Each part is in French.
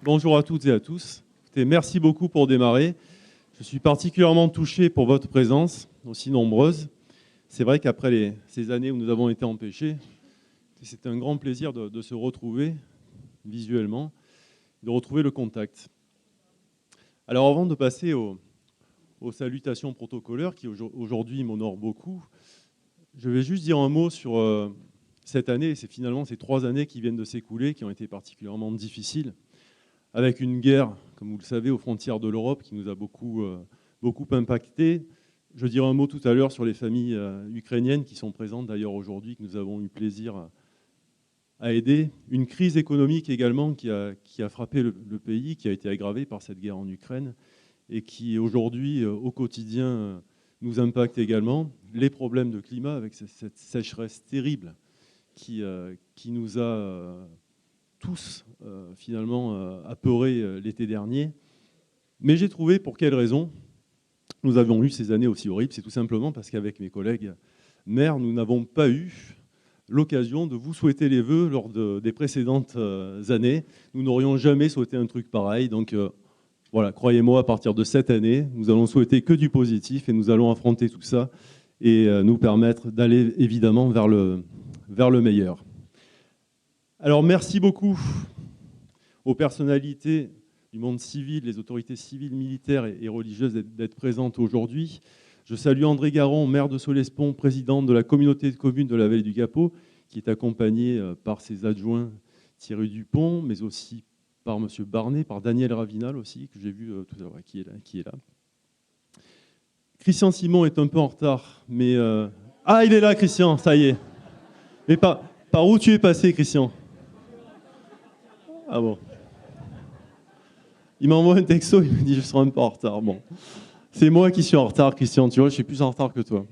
Bonjour à toutes et à tous. Écoutez, merci beaucoup pour démarrer. Je suis particulièrement touché pour votre présence, aussi nombreuse. C'est vrai qu'après ces années où nous avons été empêchés, c'est un grand plaisir de se retrouver visuellement, de retrouver le contact. Alors avant de passer aux salutations protocolaires qui aujourd'hui m'honorent beaucoup, je vais juste dire un mot sur cette année. C'est finalement ces 3 années qui viennent de s'écouler, qui ont été particulièrement difficiles, avec une guerre, comme vous le savez, aux frontières de l'Europe qui nous a beaucoup impacté. Je dirai un mot tout à l'heure sur les familles ukrainiennes qui sont présentes d'ailleurs aujourd'hui, que nous avons eu plaisir à aider. Une crise économique également qui a frappé le pays, qui a été aggravée par cette guerre en Ukraine et qui aujourd'hui, au quotidien, nous impacte également. Les problèmes de climat avec cette sécheresse terrible qui nous a tous finalement apeurés l'été dernier. Mais j'ai trouvé pour quelle raison nous avons eu ces années aussi horribles. C'est tout simplement parce qu'avec mes collègues maires, nous n'avons pas eu l'occasion de vous souhaiter les vœux lors des précédentes années. Nous n'aurions jamais souhaité un truc pareil. Donc voilà, croyez-moi, à partir de cette année, nous allons souhaiter que du positif et nous allons affronter tout ça et nous permettre d'aller évidemment vers le meilleur. Alors merci beaucoup aux personnalités du monde civil, les autorités civiles, militaires et religieuses d'être présentes aujourd'hui. Je salue André Garon, maire de Solespont, président de la communauté de communes de la Vallée du Gapot, qui est accompagné par ses adjoints Thierry Dupont, mais aussi par M. Barnet, par Daniel Ravinal aussi, que j'ai vu tout à l'heure, qui est là. Christian Simon est un peu en retard, mais... Ah, il est là, Christian, ça y est. Mais par où tu es passé, Christian ? Ah bon. Il m'envoie un texto, il me dit je serai un peu en retard. Bon, c'est moi qui suis en retard, Christian, tu vois, je suis plus en retard que toi.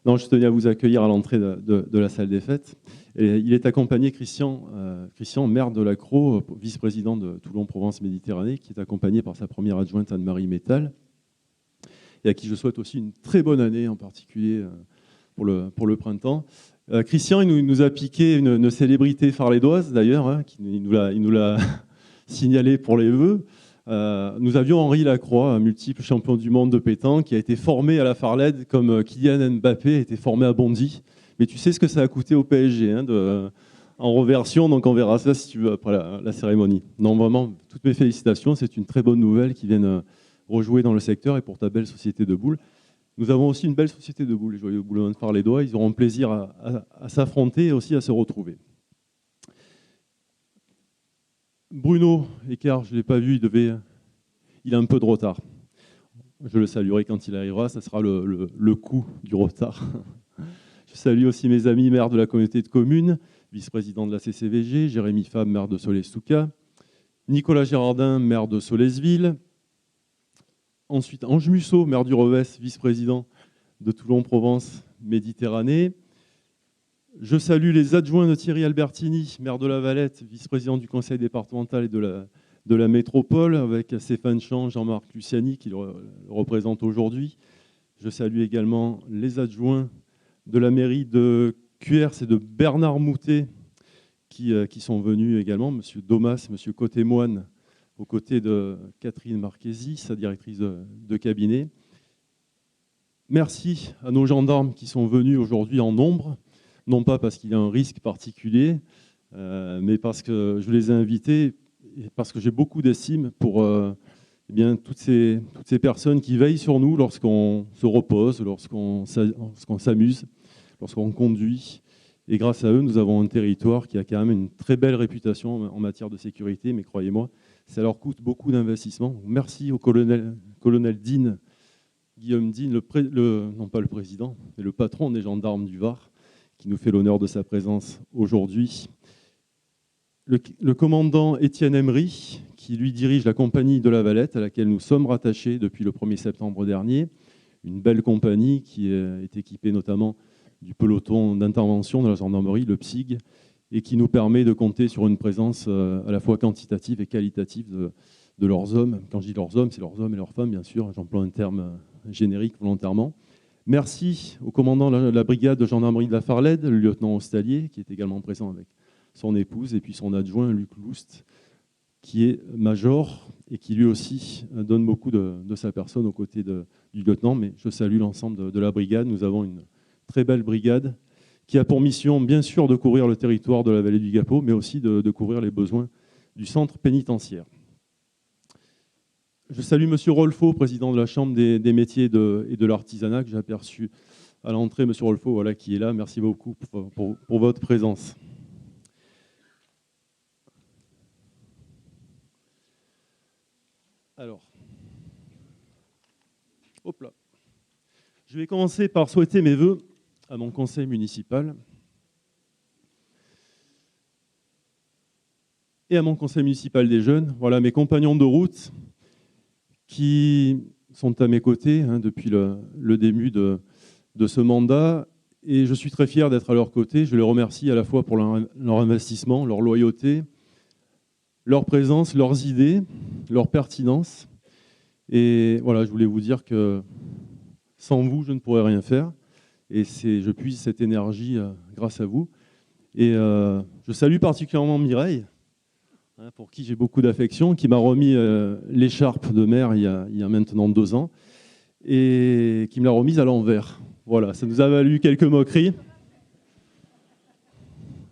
Non, je tenais à vous accueillir à l'entrée de la salle des fêtes. Et il est accompagné, Christian, maire de l'Accro, vice-président de Toulon-Provence-Méditerranée, qui est accompagné par sa première adjointe Anne-Marie Métal, et à qui je souhaite aussi une très bonne année, en particulier pour le printemps. Christian, il nous a piqué une célébrité farlédoise, d'ailleurs, hein, il nous l'a signalé pour les vœux. Nous avions Henri Lacroix, un multiple champion du monde de pétanque, qui a été formé à la Farled comme Kylian Mbappé a été formé à Bondy. Mais tu sais ce que ça a coûté au PSG en reversion, donc on verra ça si tu veux après la cérémonie. Non, vraiment, toutes mes félicitations, c'est une très bonne nouvelle qui vienne rejouer dans le secteur et pour ta belle société de boules. Nous avons aussi une belle société de boules, les Joyeux Boulons de Farlédois. Ils auront plaisir à s'affronter et aussi à se retrouver. Bruno Écart, je ne l'ai pas vu, il a un peu de retard. Je le saluerai quand il arrivera, ça sera le coût du retard. Je salue aussi mes amis maires de la communauté de communes, vice-président de la CCVG, Jérémy Fab, maire de Solestouka, Nicolas Gérardin, maire de Solesville. Ensuite, Ange Musso, maire du Revès, vice-président de Toulon-Provence-Méditerranée. Je salue les adjoints de Thierry Albertini, maire de la Valette, vice-président du conseil départemental et de la métropole, avec Stéphane Champ, Jean-Marc Luciani, qui le représente aujourd'hui. Je salue également les adjoints de la mairie de Cuers et de Bernard Moutet, qui sont venus également, M. Domas, M. Coté-Moine, aux côtés de Catherine Marchesi, sa directrice de cabinet. Merci à nos gendarmes qui sont venus aujourd'hui en nombre, non pas parce qu'il y a un risque particulier, mais parce que je les ai invités et parce que j'ai beaucoup d'estime pour toutes ces personnes qui veillent sur nous lorsqu'on se repose, lorsqu'on s'amuse, lorsqu'on conduit. Et grâce à eux, nous avons un territoire qui a quand même une très belle réputation en matière de sécurité, mais croyez-moi, ça leur coûte beaucoup d'investissement. Merci au colonel Dean, Guillaume Dean, non pas le président, mais le patron des gendarmes du Var, qui nous fait l'honneur de sa présence aujourd'hui. Le commandant Étienne Emery, qui lui dirige la compagnie de la Valette, à laquelle nous sommes rattachés depuis le 1er septembre dernier. Une belle compagnie qui est équipée notamment du peloton d'intervention de la gendarmerie, le PSIG, et qui nous permet de compter sur une présence à la fois quantitative et qualitative de leurs hommes. Quand je dis leurs hommes, c'est leurs hommes et leurs femmes, bien sûr. J'emploie un terme générique volontairement. Merci au commandant de la brigade de gendarmerie de la Farled, le lieutenant Ostalier, qui est également présent avec son épouse, et puis son adjoint, Luc Loust. qui est major et qui lui aussi donne beaucoup de sa personne aux côtés du lieutenant. Mais je salue l'ensemble de la brigade. Nous avons une très belle brigade qui a pour mission, bien sûr, de couvrir le territoire de la vallée du Gapot, mais aussi de couvrir les besoins du centre pénitentiaire. Je salue M. Rolfo, président de la Chambre des métiers et de l'artisanat, que j'ai aperçu à l'entrée. M. Rolfo, voilà, qui est là. Merci beaucoup pour votre présence. Alors, hop là. Je vais commencer par souhaiter mes vœux à mon conseil municipal et à mon conseil municipal des jeunes. Voilà mes compagnons de route qui sont à mes côtés depuis le début de ce mandat. Et je suis très fier d'être à leur côté. Je les remercie à la fois pour leur investissement, leur loyauté, leur présence, leurs idées, leur pertinence. Et voilà, je voulais vous dire que sans vous, je ne pourrais rien faire. Et je puise cette énergie grâce à vous. Et je salue particulièrement Mireille, pour qui j'ai beaucoup d'affection, qui m'a remis l'écharpe de maire il y a maintenant 2 ans, et qui me l'a remise à l'envers. Voilà, ça nous a valu quelques moqueries.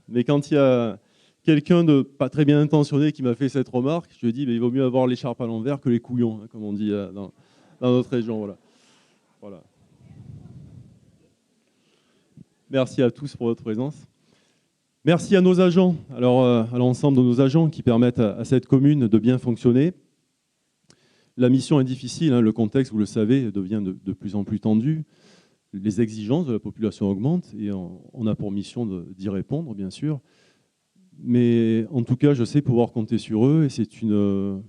Mais quand il y a quelqu'un de pas très bien intentionné qui m'a fait cette remarque, je lui ai dit, il vaut mieux avoir l'écharpe à l'envers que les couillons, comme on dit dans notre région. Voilà. Merci à tous pour votre présence. Merci à nos agents, alors à l'ensemble de nos agents qui permettent à cette commune de bien fonctionner. La mission est difficile, le contexte, vous le savez, devient de plus en plus tendu. Les exigences de la population augmentent et on a pour mission d'y répondre, bien sûr. Mais en tout cas, je sais pouvoir compter sur eux et c'est une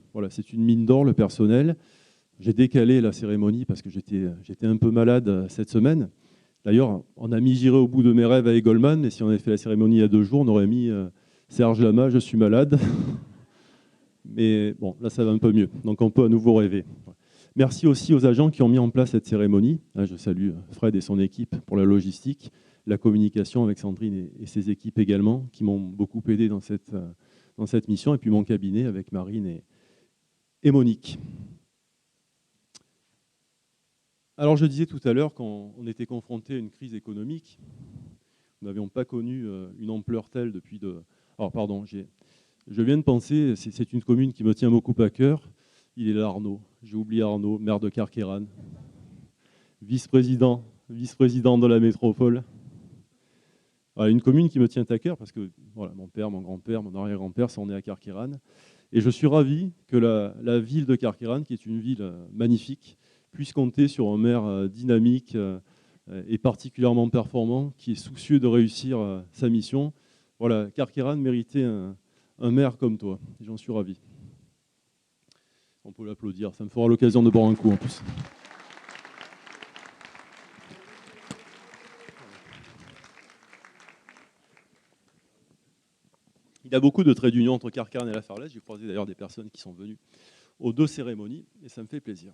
mine d'or, le personnel. J'ai décalé la cérémonie parce que j'étais un peu malade cette semaine. D'ailleurs, on a mis J'irai au bout de mes rêves avec Goldman, et si on avait fait la cérémonie il y a 2 jours, on aurait mis Serge Lama, je suis malade. Mais bon, là, ça va un peu mieux. Donc, on peut à nouveau rêver. Merci aussi aux agents qui ont mis en place cette cérémonie. Je salue Fred et son équipe pour la logistique, la communication avec Sandrine et ses équipes également, qui m'ont beaucoup aidé dans cette mission, et puis mon cabinet avec Marine et Monique. Alors, je disais tout à l'heure qu'on était confronté à une crise économique. Nous n'avions pas connu une ampleur telle depuis Alors, pardon, je viens de penser, c'est une commune qui me tient beaucoup à cœur. Il est là, Arnaud. J'ai oublié Arnaud, maire de Carqueiranne, vice-président de la métropole. Voilà, une commune qui me tient à cœur parce que voilà, mon père, mon grand-père, mon arrière-grand-père sont nés à Carqueiranne. Et je suis ravi que la ville de Carqueiranne, qui est une ville magnifique, puisse compter sur un maire dynamique et particulièrement performant, qui est soucieux de réussir sa mission. Voilà, Carqueiranne méritait un maire comme toi. J'en suis ravi. On peut l'applaudir, ça me fera l'occasion de boire un coup en plus. Il y a beaucoup de traits d'union entre Carqueiranne et la Farlède. J'ai croisé d'ailleurs des personnes qui sont venues aux 2 cérémonies et ça me fait plaisir.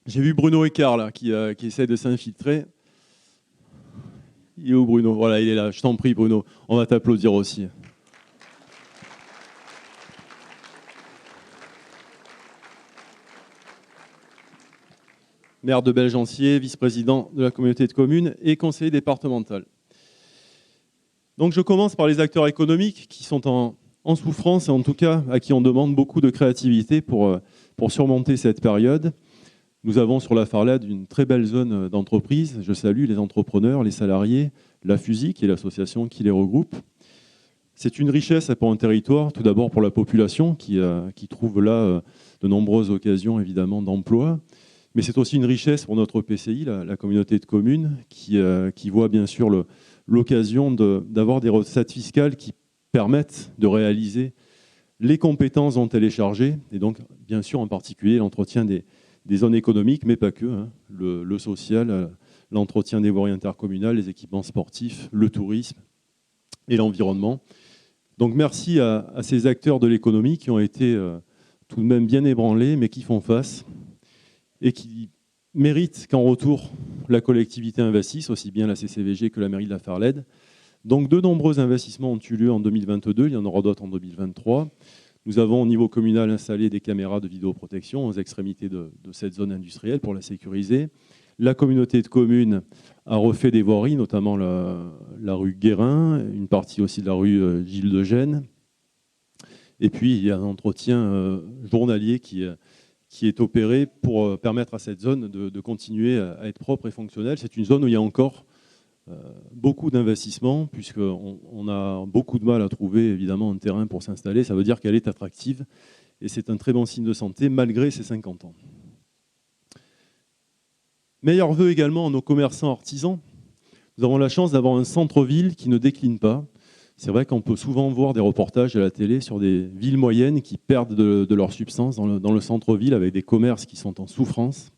J'ai vu Bruno Écart là, qui essaie de s'infiltrer. Il est où Bruno? Voilà, il est là. Je t'en prie Bruno, on va t'applaudir aussi. Maire de Belgencier, vice-président de la communauté de communes et conseiller départemental. Donc je commence par les acteurs économiques qui sont en souffrance et en tout cas à qui on demande beaucoup de créativité pour surmonter cette période. Nous avons sur la Farlède une très belle zone d'entreprise. Je salue les entrepreneurs, les salariés, la FUSI, qui est l'association qui les regroupe. C'est une richesse pour un territoire, tout d'abord pour la population, qui trouve là de nombreuses occasions évidemment d'emploi. Mais c'est aussi une richesse pour notre PCI, la communauté de communes, qui voit bien sûr l'occasion d'avoir des recettes fiscales qui permettent de réaliser les compétences dont elle est chargée, et donc bien sûr en particulier l'entretien des zones économiques, mais pas que, le social, l'entretien des voiries intercommunales, les équipements sportifs, le tourisme et l'environnement. Donc merci à ces acteurs de l'économie qui ont été tout de même bien ébranlés, mais qui font face et qui méritent qu'en retour, la collectivité investisse, aussi bien la CCVG que la mairie de la Farlède. Donc de nombreux investissements ont eu lieu en 2022, il y en aura d'autres en 2023. Nous avons au niveau communal installé des caméras de vidéoprotection aux extrémités de cette zone industrielle pour la sécuriser. La communauté de communes a refait des voiries, notamment la rue Guérin, une partie aussi de la rue Gilles de Gênes. Et puis, il y a un entretien journalier qui est opéré pour permettre à cette zone de continuer à être propre et fonctionnelle. C'est une zone où il y a encore beaucoup d'investissements, puisqu'on a beaucoup de mal à trouver évidemment un terrain pour s'installer. Ça veut dire qu'elle est attractive et c'est un très bon signe de santé malgré ses 50 ans. Meilleurs vœux également à nos commerçants artisans. Nous avons la chance d'avoir un centre-ville qui ne décline pas. C'est vrai qu'on peut souvent voir des reportages à la télé sur des villes moyennes qui perdent de leur substance dans le centre-ville avec des commerces qui sont en souffrance.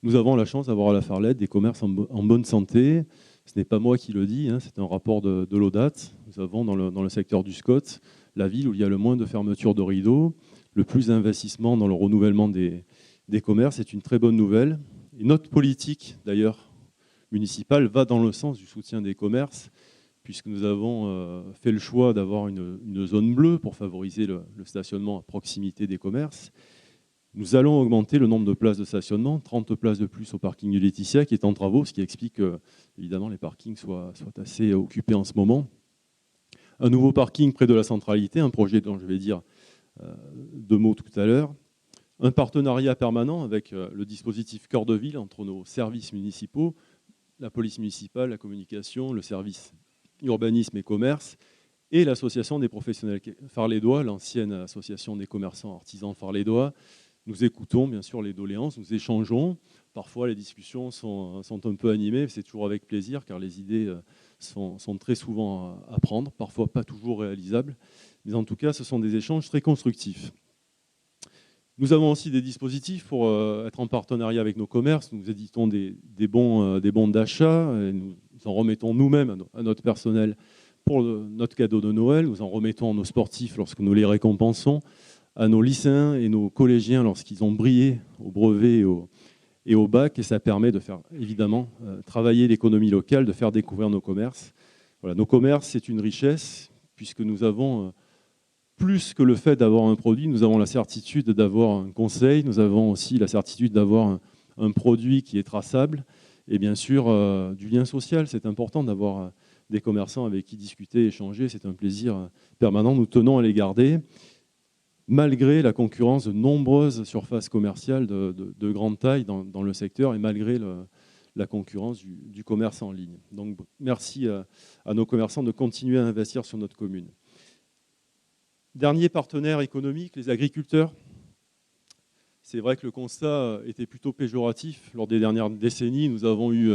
Nous avons la chance d'avoir à la Farlette des commerces en bonne santé. Ce n'est pas moi qui le dis, hein, c'est un rapport de l'ODAT. Nous avons dans le secteur du SCOT la ville où il y a le moins de fermetures de rideaux, le plus d'investissement dans le renouvellement des commerces. C'est une très bonne nouvelle. Et notre politique, d'ailleurs, municipale, va dans le sens du soutien des commerces, puisque nous avons fait le choix d'avoir une zone bleue pour favoriser le stationnement à proximité des commerces. Nous allons augmenter le nombre de places de stationnement, 30 places de plus au parking du Laetitia, qui est en travaux, ce qui explique que, évidemment, les parkings soient assez occupés en ce moment. Un nouveau parking près de la centralité, un projet dont je vais dire deux mots tout à l'heure. Un partenariat permanent avec le dispositif Cœur de Ville entre nos services municipaux, la police municipale, la communication, le service urbanisme et commerce, et l'association des professionnels Farlédois, l'ancienne association des commerçants artisans Farlédois. Nous écoutons bien sûr les doléances, nous échangeons. Parfois les discussions sont un peu animées, c'est toujours avec plaisir car les idées sont très souvent à prendre, parfois pas toujours réalisables. Mais en tout cas, ce sont des échanges très constructifs. Nous avons aussi des dispositifs pour être en partenariat avec nos commerces. Nous éditons des bons d'achat et nous en remettons nous-mêmes à notre personnel pour notre cadeau de Noël. Nous en remettons à nos sportifs lorsque nous les récompensons, à nos lycéens et nos collégiens lorsqu'ils ont brillé au brevet et au bac. Et ça permet de faire évidemment travailler l'économie locale, de faire découvrir nos commerces. Voilà, nos commerces, c'est une richesse puisque nous avons... plus que le fait d'avoir un produit, nous avons la certitude d'avoir un conseil, nous avons aussi la certitude d'avoir un produit qui est traçable et bien sûr du lien social. C'est important d'avoir des commerçants avec qui discuter, échanger, c'est un plaisir permanent. Nous tenons à les garder malgré la concurrence de nombreuses surfaces commerciales de grande taille dans le secteur et malgré la concurrence du commerce en ligne. Donc merci à nos commerçants de continuer à investir sur notre commune. Dernier partenaire économique, les agriculteurs. C'est vrai que le constat était plutôt péjoratif. Lors des dernières décennies, nous avons eu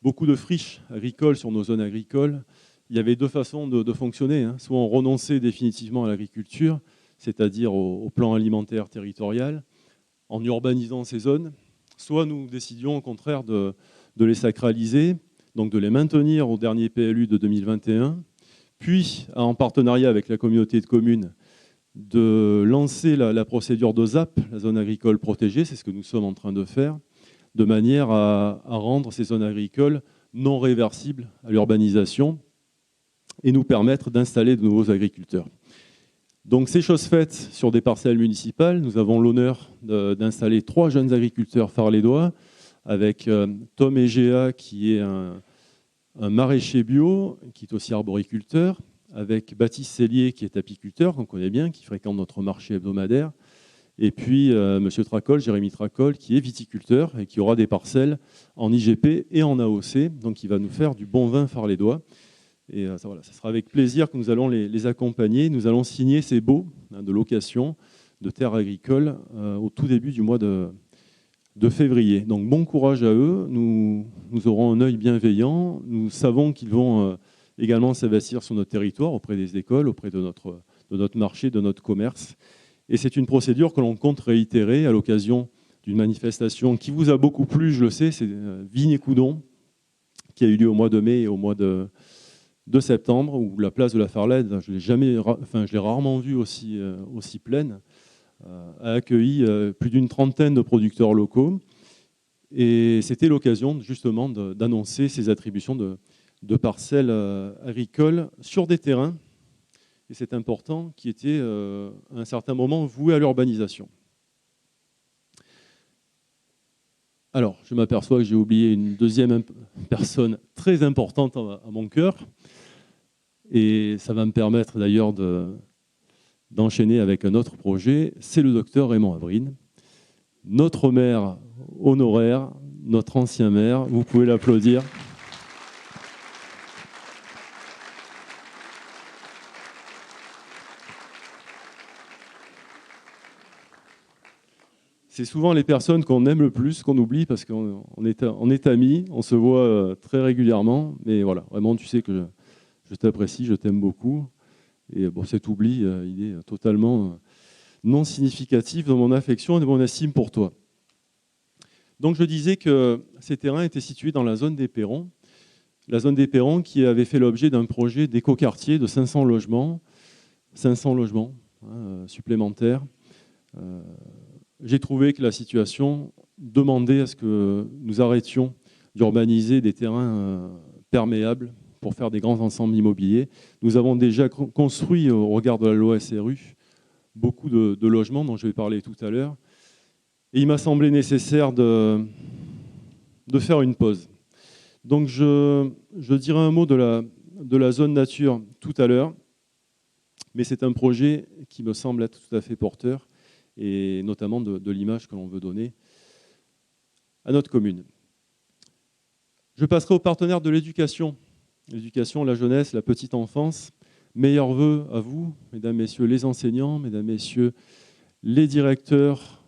beaucoup de friches agricoles sur nos zones agricoles. Il y avait deux façons de fonctionner, hein. Soit on renonçait définitivement à l'agriculture, c'est-à-dire au plan alimentaire territorial, en urbanisant ces zones, soit nous décidions au contraire de les sacraliser, donc de les maintenir au dernier PLU de 2021, puis en partenariat avec la communauté de communes, de lancer la procédure de ZAP, la zone agricole protégée, c'est ce que nous sommes en train de faire, de manière à rendre ces zones agricoles non réversibles à l'urbanisation et nous permettre d'installer de nouveaux agriculteurs. Donc ces choses faites sur des parcelles municipales, nous avons l'honneur d'installer 3 jeunes agriculteurs farlédois avec Tom Egea qui est un maraîcher bio, qui est aussi arboriculteur, avec Baptiste Cellier qui est apiculteur, qu'on connaît bien, qui fréquente notre marché hebdomadaire, et puis M. Tracol, Jérémy Tracol, qui est viticulteur et qui aura des parcelles en IGP et en AOC, donc il va nous faire du bon vin farlédois. Et voilà, ça sera avec plaisir que nous allons les accompagner. Nous allons signer ces baux de location de terres agricoles au tout début du mois de février. Donc bon courage à eux, nous aurons un œil bienveillant, nous savons qu'ils vont également s'investir sur notre territoire, auprès des écoles, auprès de notre marché, de notre commerce. Et c'est une procédure que l'on compte réitérer à l'occasion d'une manifestation qui vous a beaucoup plu, je le sais, c'est Vignes-Coudon, qui a eu lieu au mois de mai et au mois de septembre, où la place de la Farlette, je l'ai rarement vue aussi pleine, a accueilli plus d'une trentaine de producteurs locaux. Et c'était l'occasion justement d'annoncer ces attributions de parcelles agricoles sur des terrains et c'est important, qui étaient à un certain moment voués à l'urbanisation. Alors, je m'aperçois que j'ai oublié une deuxième personne très importante à mon cœur, et ça va me permettre d'ailleurs d'enchaîner avec un autre projet, c'est le docteur Raymond Avrine, notre maire honoraire, notre ancien maire, vous pouvez l'applaudir. C'est souvent les personnes qu'on aime le plus qu'on oublie parce qu'on est amis, on se voit très régulièrement, mais voilà, vraiment tu sais que je t'apprécie, je t'aime beaucoup, et bon, cet oubli, il est totalement non significatif dans mon affection et de mon estime pour toi. Donc je disais que ces terrains étaient situés dans la zone des Perrons, qui avait fait l'objet d'un projet d'écoquartier de 500 logements supplémentaires. J'ai trouvé que la situation demandait à ce que nous arrêtions d'urbaniser des terrains perméables pour faire des grands ensembles immobiliers. Nous avons déjà construit, au regard de la loi SRU, beaucoup de logements dont je vais parler tout à l'heure. Et il m'a semblé nécessaire de faire une pause. Donc je dirai un mot de la zone nature tout à l'heure, mais c'est un projet qui me semble être tout à fait porteur, et notamment de l'image que l'on veut donner à notre commune. Je passerai aux partenaires de l'éducation. L'éducation, la jeunesse, la petite enfance. Meilleurs vœux à vous, mesdames, messieurs les enseignants, mesdames, messieurs les directeurs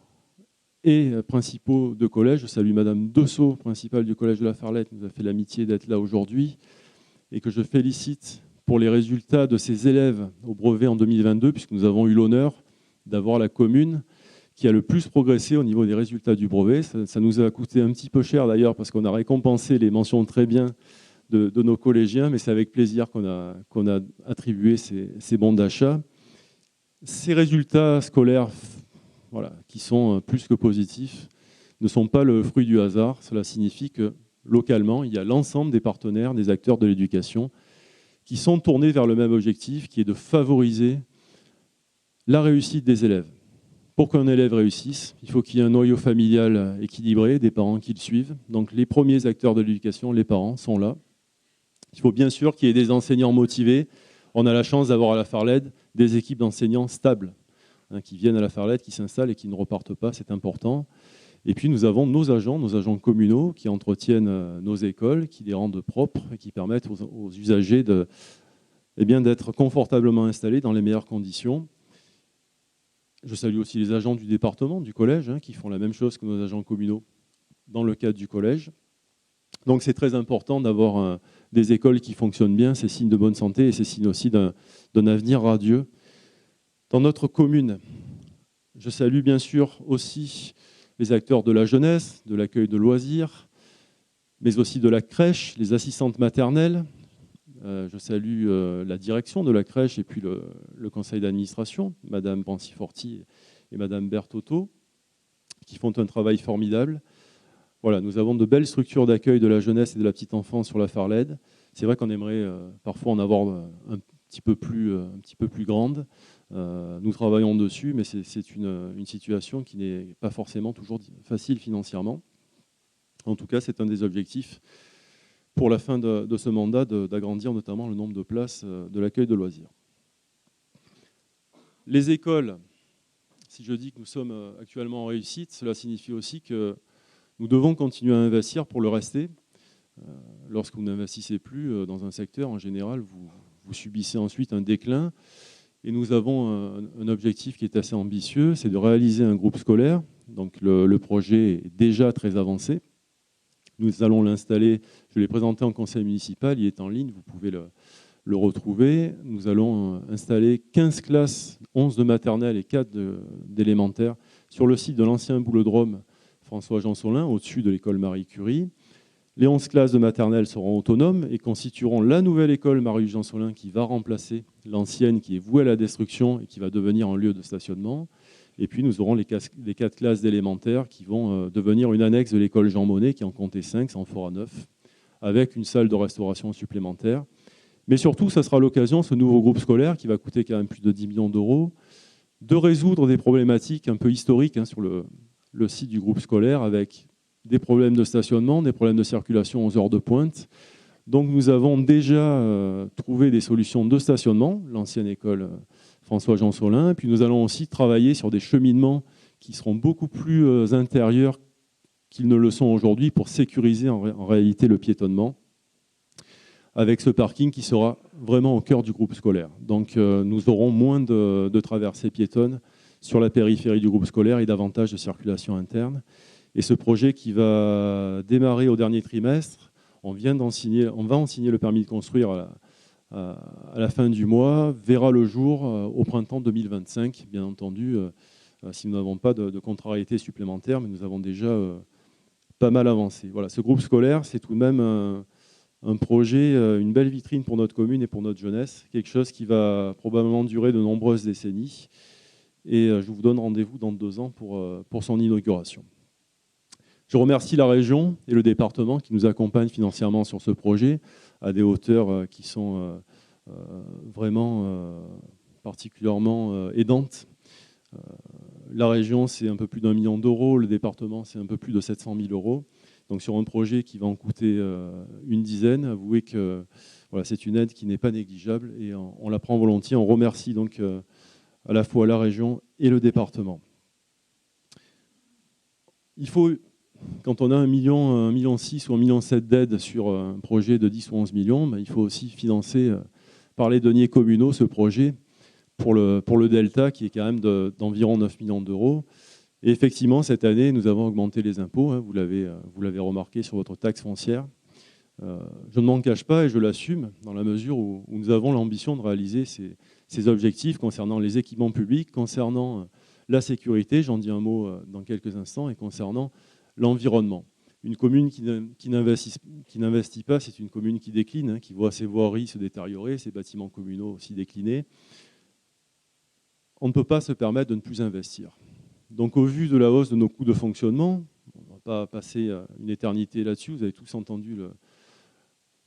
et principaux de collège. Je salue Madame Dessau, principale du collège de la Farlette, qui nous a fait l'amitié d'être là aujourd'hui, et que je félicite pour les résultats de ses élèves au brevet en 2022, puisque nous avons eu l'honneur d'avoir la commune qui a le plus progressé au niveau des résultats du brevet. Ça nous a coûté un petit peu cher d'ailleurs, parce qu'on a récompensé les mentions très bien de nos collégiens, mais c'est avec plaisir qu'on a attribué ces bons d'achat. Ces résultats scolaires, voilà, qui sont plus que positifs, ne sont pas le fruit du hasard. Cela signifie que localement, il y a l'ensemble des partenaires, des acteurs de l'éducation qui sont tournés vers le même objectif, qui est de favoriser la réussite des élèves. Pour qu'un élève réussisse, il faut qu'il y ait un noyau familial équilibré, des parents qui le suivent. Donc les premiers acteurs de l'éducation, les parents, sont là. Il faut bien sûr qu'il y ait des enseignants motivés. On a la chance d'avoir à la Farlette des équipes d'enseignants stables, qui viennent à la Farlette, qui s'installent et qui ne repartent pas, c'est important. Et puis nous avons nos agents communaux qui entretiennent nos écoles, qui les rendent propres et qui permettent aux usagers d'être confortablement installés dans les meilleures conditions. Je salue aussi les agents du département, du collège, qui font la même chose que nos agents communaux dans le cadre du collège. Donc c'est très important d'avoir des écoles qui fonctionnent bien, c'est signe de bonne santé et c'est signe aussi d'un avenir radieux. Dans notre commune, je salue bien sûr aussi les acteurs de la jeunesse, de l'accueil de loisirs, mais aussi de la crèche, les assistantes maternelles. Je salue la direction de la crèche et puis le conseil d'administration, Madame Branciforti et Madame Bertotto, qui font un travail formidable. Voilà, nous avons de belles structures d'accueil de la jeunesse et de la petite enfance sur la Farlette. C'est vrai qu'on aimerait parfois en avoir un petit peu plus grande. Nous travaillons dessus, mais c'est une situation qui n'est pas forcément toujours facile financièrement. En tout cas, c'est un des objectifs pour la fin de ce mandat, d'agrandir notamment le nombre de places de l'accueil de loisirs. Les écoles, si je dis que nous sommes actuellement en réussite, cela signifie aussi que nous devons continuer à investir pour le rester. Lorsque vous n'investissez plus dans un secteur, en général, vous subissez ensuite un déclin. Et nous avons un objectif qui est assez ambitieux, c'est de réaliser un groupe scolaire. Donc le projet est déjà très avancé. Nous allons l'installer, je l'ai présenté en conseil municipal, il est en ligne, vous pouvez le retrouver. Nous allons installer 15 classes, 11 de maternelle et 4 d'élémentaire sur le site de l'ancien boulodrome François-Jean Solin, au-dessus de l'école Marie Curie. Les 11 classes de maternelle seront autonomes et constitueront la nouvelle école Marie-Jean Solin qui va remplacer l'ancienne qui est vouée à la destruction et qui va devenir un lieu de stationnement. Et puis nous aurons les 4 classes d'élémentaire qui vont devenir une annexe de l'école Jean Monnet qui en comptait 5, c'est en fort à 9, avec une salle de restauration supplémentaire. Mais surtout, ça sera l'occasion, ce nouveau groupe scolaire, qui va coûter quand même plus de 10 millions d'euros, de résoudre des problématiques un peu historiques sur le site du groupe scolaire, avec des problèmes de stationnement, des problèmes de circulation aux heures de pointe. Donc nous avons déjà trouvé des solutions de stationnement, l'ancienne école François-Jean Solin, et puis nous allons aussi travailler sur des cheminements qui seront beaucoup plus intérieurs qu'ils ne le sont aujourd'hui pour sécuriser en réalité le piétonnement, avec ce parking qui sera vraiment au cœur du groupe scolaire. Donc nous aurons moins de traversées piétonnes sur la périphérie du groupe scolaire et davantage de circulation interne. Et ce projet qui va démarrer au dernier trimestre, on va en signer le permis de construire à la fin du mois, verra le jour au printemps 2025, bien entendu, si nous n'avons pas de contrariétés supplémentaires, mais nous avons déjà pas mal avancé. Voilà, ce groupe scolaire, c'est tout de même un projet, une belle vitrine pour notre commune et pour notre jeunesse, quelque chose qui va probablement durer de nombreuses décennies. Et je vous donne rendez-vous dans 2 ans pour son inauguration. Je remercie la région et le département qui nous accompagnent financièrement sur ce projet à des hauteurs qui sont vraiment particulièrement aidantes. La région, c'est un peu plus d'1 million d'euros, le département, c'est un peu plus de 700 000 euros. Donc sur un projet qui va en coûter une dizaine, avouez que voilà, c'est une aide qui n'est pas négligeable et on la prend volontiers. On remercie donc à la fois la région et le département. Il faut, quand on a 1,6 million ou 1,7 million d'aides sur un projet de 10 ou 11 millions, ben, il faut aussi financer par les deniers communaux ce projet pour le delta qui est quand même d'environ 9 millions d'euros. Et effectivement, cette année, nous avons augmenté les impôts, vous l'avez remarqué sur votre taxe foncière. Je ne m'en cache pas et je l'assume dans la mesure où nous avons l'ambition de réaliser ces objectifs concernant les équipements publics, concernant la sécurité, j'en dis un mot dans quelques instants, et concernant l'environnement. Une commune qui n'investit pas, c'est une commune qui décline, qui voit ses voiries se détériorer, ses bâtiments communaux aussi décliner. On ne peut pas se permettre de ne plus investir. Donc au vu de la hausse de nos coûts de fonctionnement, on ne va pas passer une éternité là-dessus, vous avez tous entendu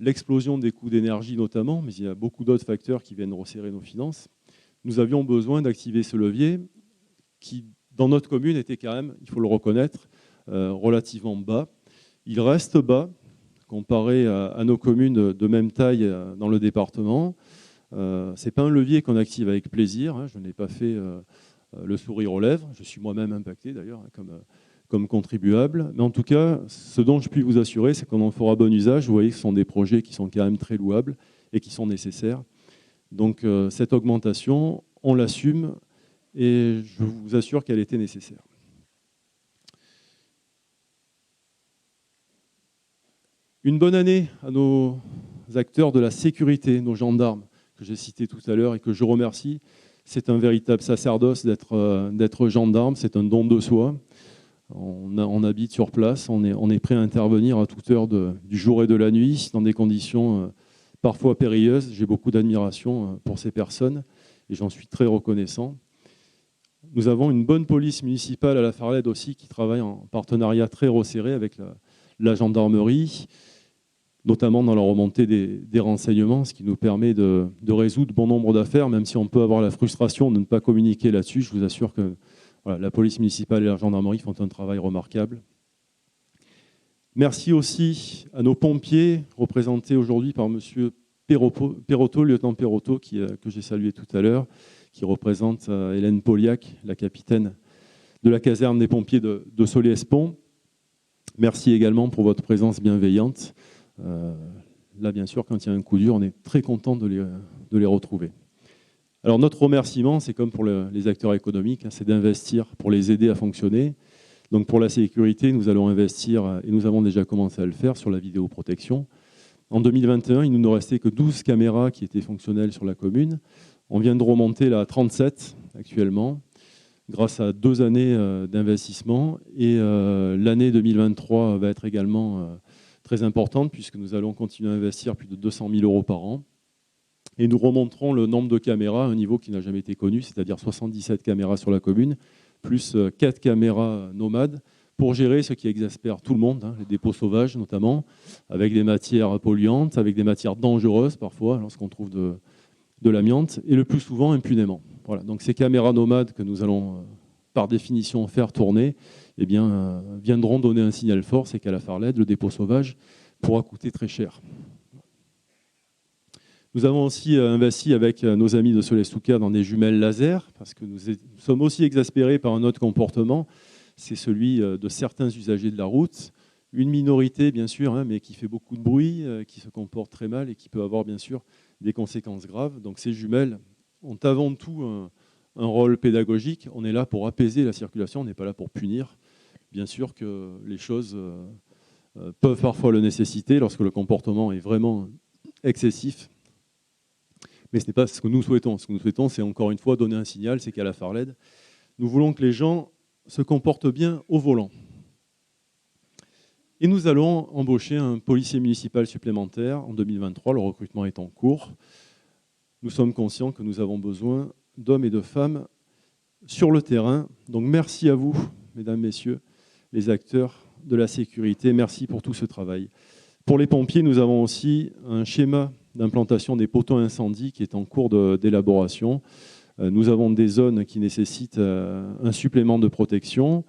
l'explosion des coûts d'énergie notamment, mais il y a beaucoup d'autres facteurs qui viennent resserrer nos finances. Nous avions besoin d'activer ce levier qui, dans notre commune, était quand même, il faut le reconnaître, relativement bas. Il reste bas comparé à nos communes de même taille dans le département. Ce n'est pas un levier qu'on active avec plaisir, je n'ai pas fait le sourire aux lèvres, je suis moi-même impacté d'ailleurs comme contribuable, mais en tout cas, ce dont je puis vous assurer, c'est qu'on en fera bon usage. Vous voyez que ce sont des projets qui sont quand même très louables et qui sont nécessaires. Donc cette augmentation, on l'assume et je vous assure qu'elle était nécessaire. Une bonne année à nos acteurs de la sécurité, nos gendarmes, que j'ai cités tout à l'heure et que je remercie. C'est un véritable sacerdoce d'être gendarme, c'est un don de soi. On habite sur place, on est prêt à intervenir à toute heure du jour et de la nuit, dans des conditions parfois périlleuses. J'ai beaucoup d'admiration pour ces personnes et j'en suis très reconnaissant. Nous avons une bonne police municipale à la Farlède aussi qui travaille en partenariat très resserré avec la gendarmerie, notamment dans la remontée des renseignements, ce qui nous permet de résoudre bon nombre d'affaires, même si on peut avoir la frustration de ne pas communiquer là-dessus. Je vous assure que voilà, la police municipale et la gendarmerie font un travail remarquable. Merci aussi à nos pompiers, représentés aujourd'hui par M. Perrotto, lieutenant Perrotto, que j'ai salué tout à l'heure, qui représente Hélène Poliac, la capitaine de la caserne des pompiers de Solliès-Pont. Merci également pour votre présence bienveillante. Là, bien sûr, quand il y a un coup dur, on est très content de les retrouver. Alors, notre remerciement, c'est comme pour les acteurs économiques, c'est d'investir pour les aider à fonctionner. Donc, pour la sécurité, nous allons investir, et nous avons déjà commencé à le faire, sur la vidéoprotection. En 2021, il ne nous restait que 12 caméras qui étaient fonctionnelles sur la commune. On vient de remonter là à 37 actuellement, grâce à 2 années d'investissement. Et l'année 2023 va être également très importante, puisque nous allons continuer à investir plus de 200 000 € par an. Et nous remonterons le nombre de caméras à un niveau qui n'a jamais été connu, c'est-à-dire 77 caméras sur la commune, plus 4 caméras nomades pour gérer ce qui exaspère tout le monde, hein, les dépôts sauvages notamment, avec des matières polluantes, avec des matières dangereuses parfois, lorsqu'on trouve de l'amiante, et le plus souvent impunément. Voilà. Donc ces caméras nomades que nous allons par définition faire tourner, eh bien, viendront donner un signal fort, c'est qu'à la Farled, le dépôt sauvage pourra coûter très cher. Nous avons aussi investi avec nos amis de Solestuca dans des jumelles laser, parce que nous sommes aussi exaspérés par un autre comportement, c'est celui de certains usagers de la route, une minorité bien sûr, hein, mais qui fait beaucoup de bruit, qui se comporte très mal et qui peut avoir bien sûr des conséquences graves. Donc ces jumelles ont avant tout un rôle pédagogique, on est là pour apaiser la circulation, on n'est pas là pour punir. Bien sûr que les choses peuvent parfois le nécessiter lorsque le comportement est vraiment excessif. Mais ce n'est pas ce que nous souhaitons. Ce que nous souhaitons, c'est encore une fois donner un signal, c'est qu'à la Farled, nous voulons que les gens se comportent bien au volant. Et nous allons embaucher un policier municipal supplémentaire en 2023. Le recrutement est en cours. Nous sommes conscients que nous avons besoin d'hommes et de femmes sur le terrain. Donc merci à vous, mesdames, messieurs, les acteurs de la sécurité. Merci pour tout ce travail. Pour les pompiers, nous avons aussi un schéma d'implantation des poteaux incendie qui est en cours d'élaboration. Nous avons des zones qui nécessitent un supplément de protection.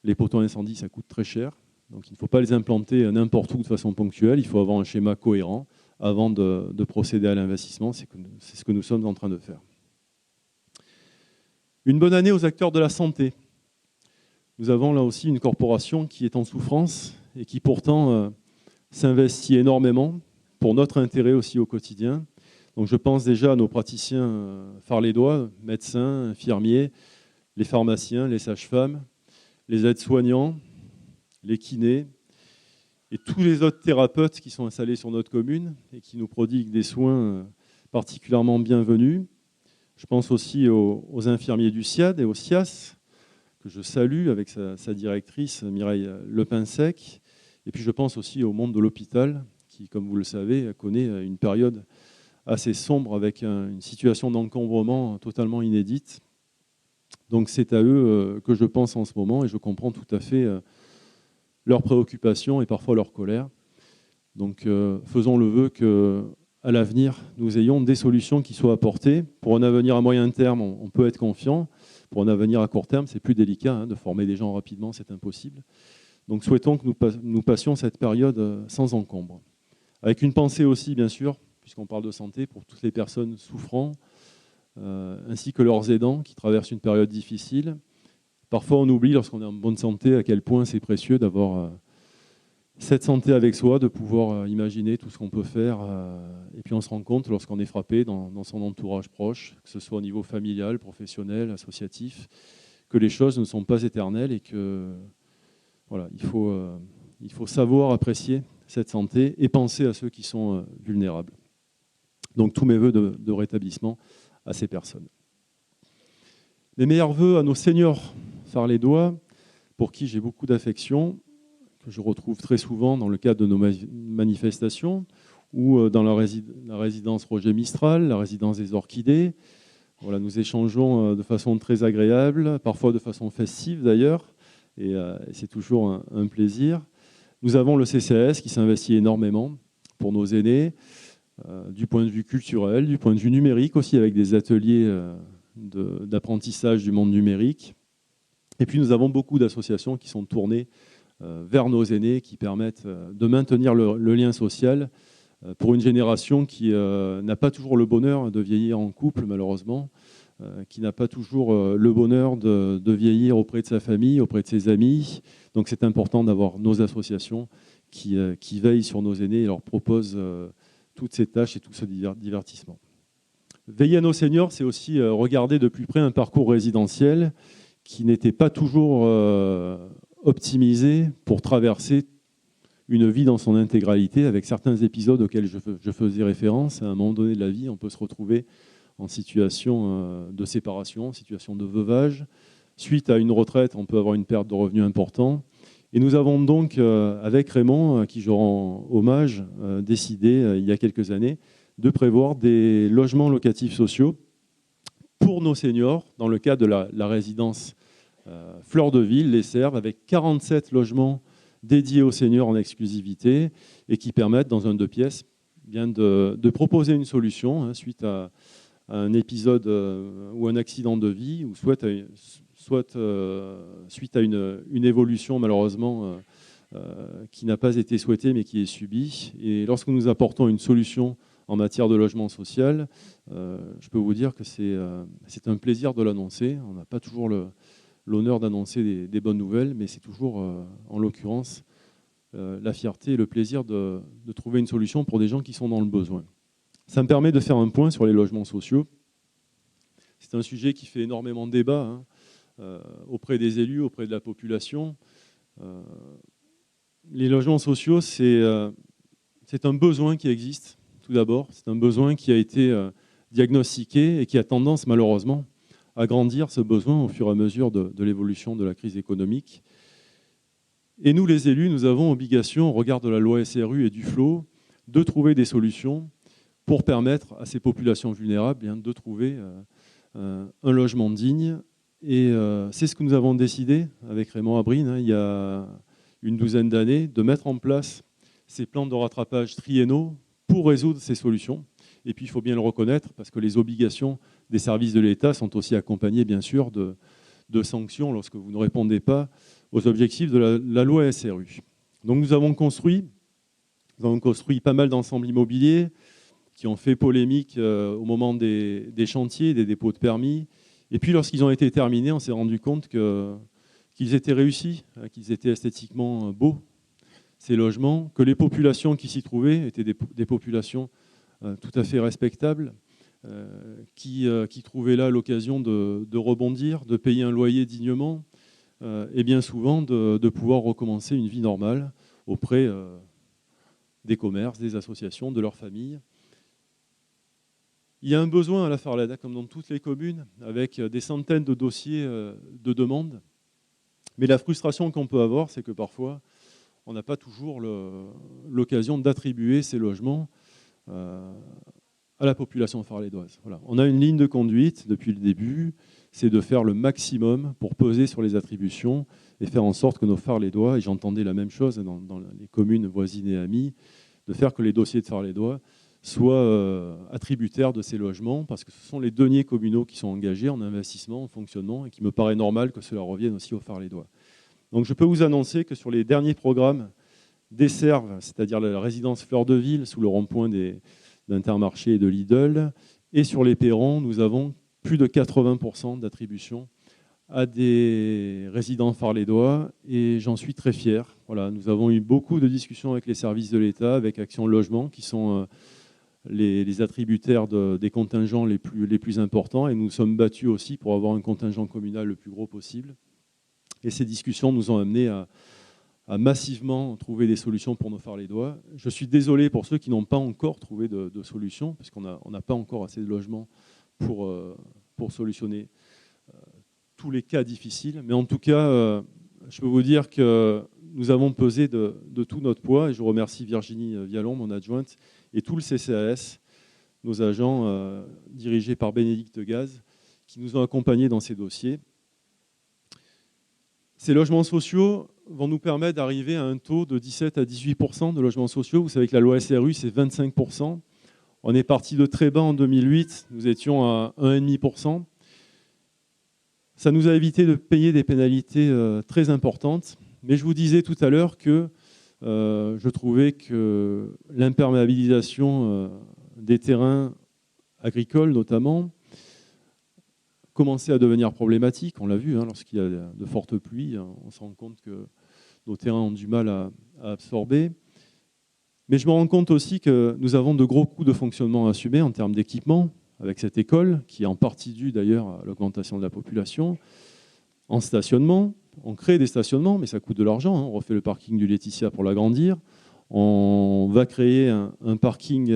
Les poteaux incendie, ça coûte très cher. Donc il ne faut pas les implanter n'importe où de façon ponctuelle. Il faut avoir un schéma cohérent avant de procéder à l'investissement. C'est ce que nous sommes en train de faire. Une bonne année aux acteurs de la santé. Nous avons là aussi une corporation qui est en souffrance et qui pourtant s'investit énormément pour notre intérêt aussi au quotidien. Donc je pense déjà à nos praticiens farlédois, médecins, infirmiers, les pharmaciens, les sages-femmes, les aides-soignants, les kinés et tous les autres thérapeutes qui sont installés sur notre commune et qui nous prodiguent des soins particulièrement bienvenus. Je pense aussi aux infirmiers du SIAD et au SIAS, que je salue avec sa directrice Mireille Lepinsec. Et puis je pense aussi au monde de l'hôpital, qui, comme vous le savez, connaît une période assez sombre avec une situation d'encombrement totalement inédite. Donc c'est à eux que je pense en ce moment et je comprends tout à fait leurs préoccupations et parfois leur colère. Donc faisons le vœu qu'à l'avenir, nous ayons des solutions qui soient apportées. Pour un avenir à moyen terme, on peut être confiant. Pour un avenir à court terme, c'est plus délicat, hein, de former des gens rapidement, c'est impossible. Donc souhaitons que nous passions cette période sans encombre. Avec une pensée aussi, bien sûr, puisqu'on parle de santé, pour toutes les personnes souffrant, ainsi que leurs aidants qui traversent une période difficile. Parfois, on oublie, lorsqu'on est en bonne santé, à quel point c'est précieux d'avoir cette santé avec soi, de pouvoir imaginer tout ce qu'on peut faire. Et puis on se rend compte, lorsqu'on est frappé dans son entourage proche, que ce soit au niveau familial, professionnel, associatif, que les choses ne sont pas éternelles et que voilà, il faut savoir apprécier cette santé et penser à ceux qui sont vulnérables. Donc tous mes voeux de rétablissement à ces personnes. Les meilleurs voeux à nos seniors farlédois, pour qui j'ai beaucoup d'affection, que je retrouve très souvent dans le cadre de nos manifestations, ou dans la résidence Roger Mistral, la résidence des Orchidées. Voilà, nous échangeons de façon très agréable, parfois de façon festive d'ailleurs, et c'est toujours un plaisir. Nous avons le CCAS qui s'investit énormément pour nos aînés, du point de vue culturel, du point de vue numérique aussi, avec des ateliers d'apprentissage du monde numérique. Et puis nous avons beaucoup d'associations qui sont tournées vers nos aînés, qui permettent de maintenir le lien social pour une génération qui n'a pas toujours le bonheur de vieillir en couple, malheureusement, qui n'a pas toujours le bonheur de vieillir auprès de sa famille, auprès de ses amis. Donc c'est important d'avoir nos associations qui veillent sur nos aînés et leur proposent toutes ces tâches et tout ce divertissement. Veiller à nos seniors, c'est aussi regarder de plus près un parcours résidentiel qui n'était pas toujours optimisé pour traverser une vie dans son intégralité, avec certains épisodes auxquels je faisais référence. À un moment donné de la vie, on peut se retrouver en situation de séparation, en situation de veuvage. Suite à une retraite, on peut avoir une perte de revenus importante. Et nous avons donc, avec Raymond, à qui je rends hommage, décidé il y a quelques années de prévoir des logements locatifs sociaux pour nos seniors dans le cadre de la résidence Fleur de Ville, les servent avec 47 logements dédiés aux seniors en exclusivité et qui permettent, dans un 2 pièces, bien de proposer une solution suite à un épisode ou un accident de vie, ou soit suite à une évolution malheureusement qui n'a pas été souhaitée mais qui est subie. Et lorsque nous apportons une solution en matière de logement social, je peux vous dire que c'est un plaisir de l'annoncer. On n'a pas toujours l'honneur d'annoncer des bonnes nouvelles, mais c'est toujours, en l'occurrence, la fierté et le plaisir de trouver une solution pour des gens qui sont dans le besoin. Ça me permet de faire un point sur les logements sociaux. C'est un sujet qui fait énormément de débat auprès des élus, auprès de la population. Les logements sociaux, c'est un besoin qui existe, tout d'abord. C'est un besoin qui a été diagnostiqué et qui a tendance, malheureusement, à grandir, ce besoin, au fur et à mesure de l'évolution de la crise économique. Et nous, les élus, nous avons obligation, au regard de la loi SRU et du FLO, de trouver des solutions pour permettre à ces populations vulnérables de trouver un logement digne. Et c'est ce que nous avons décidé avec Raymond Abrine, il y a une douzaine d'années, de mettre en place ces plans de rattrapage triennaux pour résoudre ces solutions. Et puis il faut bien le reconnaître, parce que les obligations des services de l'État sont aussi accompagnées bien sûr de sanctions lorsque vous ne répondez pas aux objectifs de la loi SRU. Donc nous avons construit pas mal d'ensembles immobiliers qui ont fait polémique au moment des chantiers, des dépôts de permis. Et puis lorsqu'ils ont été terminés, on s'est rendu compte qu'ils étaient réussis, qu'ils étaient esthétiquement beaux, ces logements, que les populations qui s'y trouvaient étaient des populations tout à fait respectables, qui trouvaient là l'occasion de rebondir, de payer un loyer dignement, et bien souvent de pouvoir recommencer une vie normale auprès des commerces, des associations, de leurs familles. Il y a un besoin à la Farlada, comme dans toutes les communes, avec des centaines de dossiers de demandes. Mais la frustration qu'on peut avoir, c'est que parfois, on n'a pas toujours l'occasion d'attribuer ces logements à la population farlédoise. Voilà. On a une ligne de conduite depuis le début, c'est de faire le maximum pour peser sur les attributions et faire en sorte que nos Farlédois, et j'entendais la même chose dans les communes voisines et amies, de faire que les dossiers de Farlédois soient attributaires de ces logements, parce que ce sont les deniers communaux qui sont engagés en investissement, en fonctionnement, et qu'il me paraît normal que cela revienne aussi aux Farlédois. Donc je peux vous annoncer que sur les derniers programmes d'Esserves, c'est-à-dire la résidence Fleur de Ville, sous le rond-point d'Intermarché et de Lidl, et sur les perrons, nous avons plus de 80% d'attribution à des résidents farlédois, et j'en suis très fier. Voilà, nous avons eu beaucoup de discussions avec les services de l'État, avec Action Logement, qui sont les attributaires des contingents les plus importants, et nous sommes battus aussi pour avoir un contingent communal le plus gros possible. Et ces discussions nous ont amenés à massivement trouver des solutions pour nos Farlédois. Je suis désolé pour ceux qui n'ont pas encore trouvé de solution, parce qu'on n'a pas encore assez de logements pour solutionner tous les cas difficiles. Mais en tout cas, je peux vous dire que nous avons pesé de tout notre poids, et je remercie Virginie Vialon, mon adjointe, et tout le CCAS, nos agents dirigés par Bénédicte Gaz, qui nous ont accompagnés dans ces dossiers. Ces logements sociaux vont nous permettre d'arriver à un taux de 17 à 18% de logements sociaux. Vous savez que la loi SRU, c'est 25%. On est parti de très bas en 2008, nous étions à 1,5%. Ça nous a évité de payer des pénalités très importantes. Mais je vous disais tout à l'heure que je trouvais que l'imperméabilisation des terrains agricoles, notamment, commençait à devenir problématique. On l'a vu, lorsqu'il y a de fortes pluies, on se rend compte que nos terrains ont du mal à absorber. Mais je me rends compte aussi que nous avons de gros coûts de fonctionnement à assumer en termes d'équipement, avec cette école, qui est en partie due d'ailleurs à l'augmentation de la population, en stationnement. On crée des stationnements, mais ça coûte de l'argent. On refait le parking du Laetitia pour l'agrandir. On va créer un parking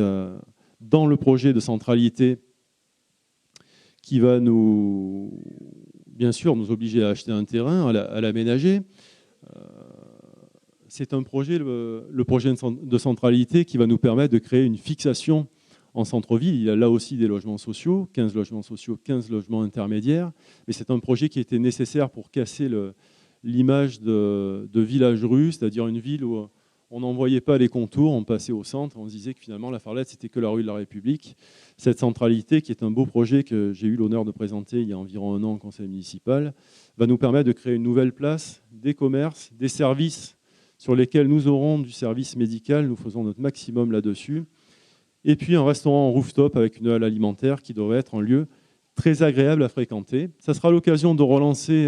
dans le projet de centralité qui va bien sûr nous obliger à acheter un terrain, à l'aménager. C'est un projet, le projet de centralité, qui va nous permettre de créer une fixation en centre-ville. Il y a là aussi des logements sociaux, 15 logements sociaux, 15 logements intermédiaires. Mais c'est un projet qui était nécessaire pour casser l'image de village rue, c'est-à-dire une ville où on n'en voyait pas les contours, on passait au centre, on se disait que finalement la Farlette, c'était que la rue de la République. Cette centralité, qui est un beau projet que j'ai eu l'honneur de présenter il y a environ un an au conseil municipal, va nous permettre de créer une nouvelle place, des commerces, des services sur lesquels nous aurons du service médical, nous faisons notre maximum là-dessus. Et puis un restaurant en rooftop avec une halle alimentaire qui devrait être un lieu très agréable à fréquenter. Ça sera l'occasion de relancer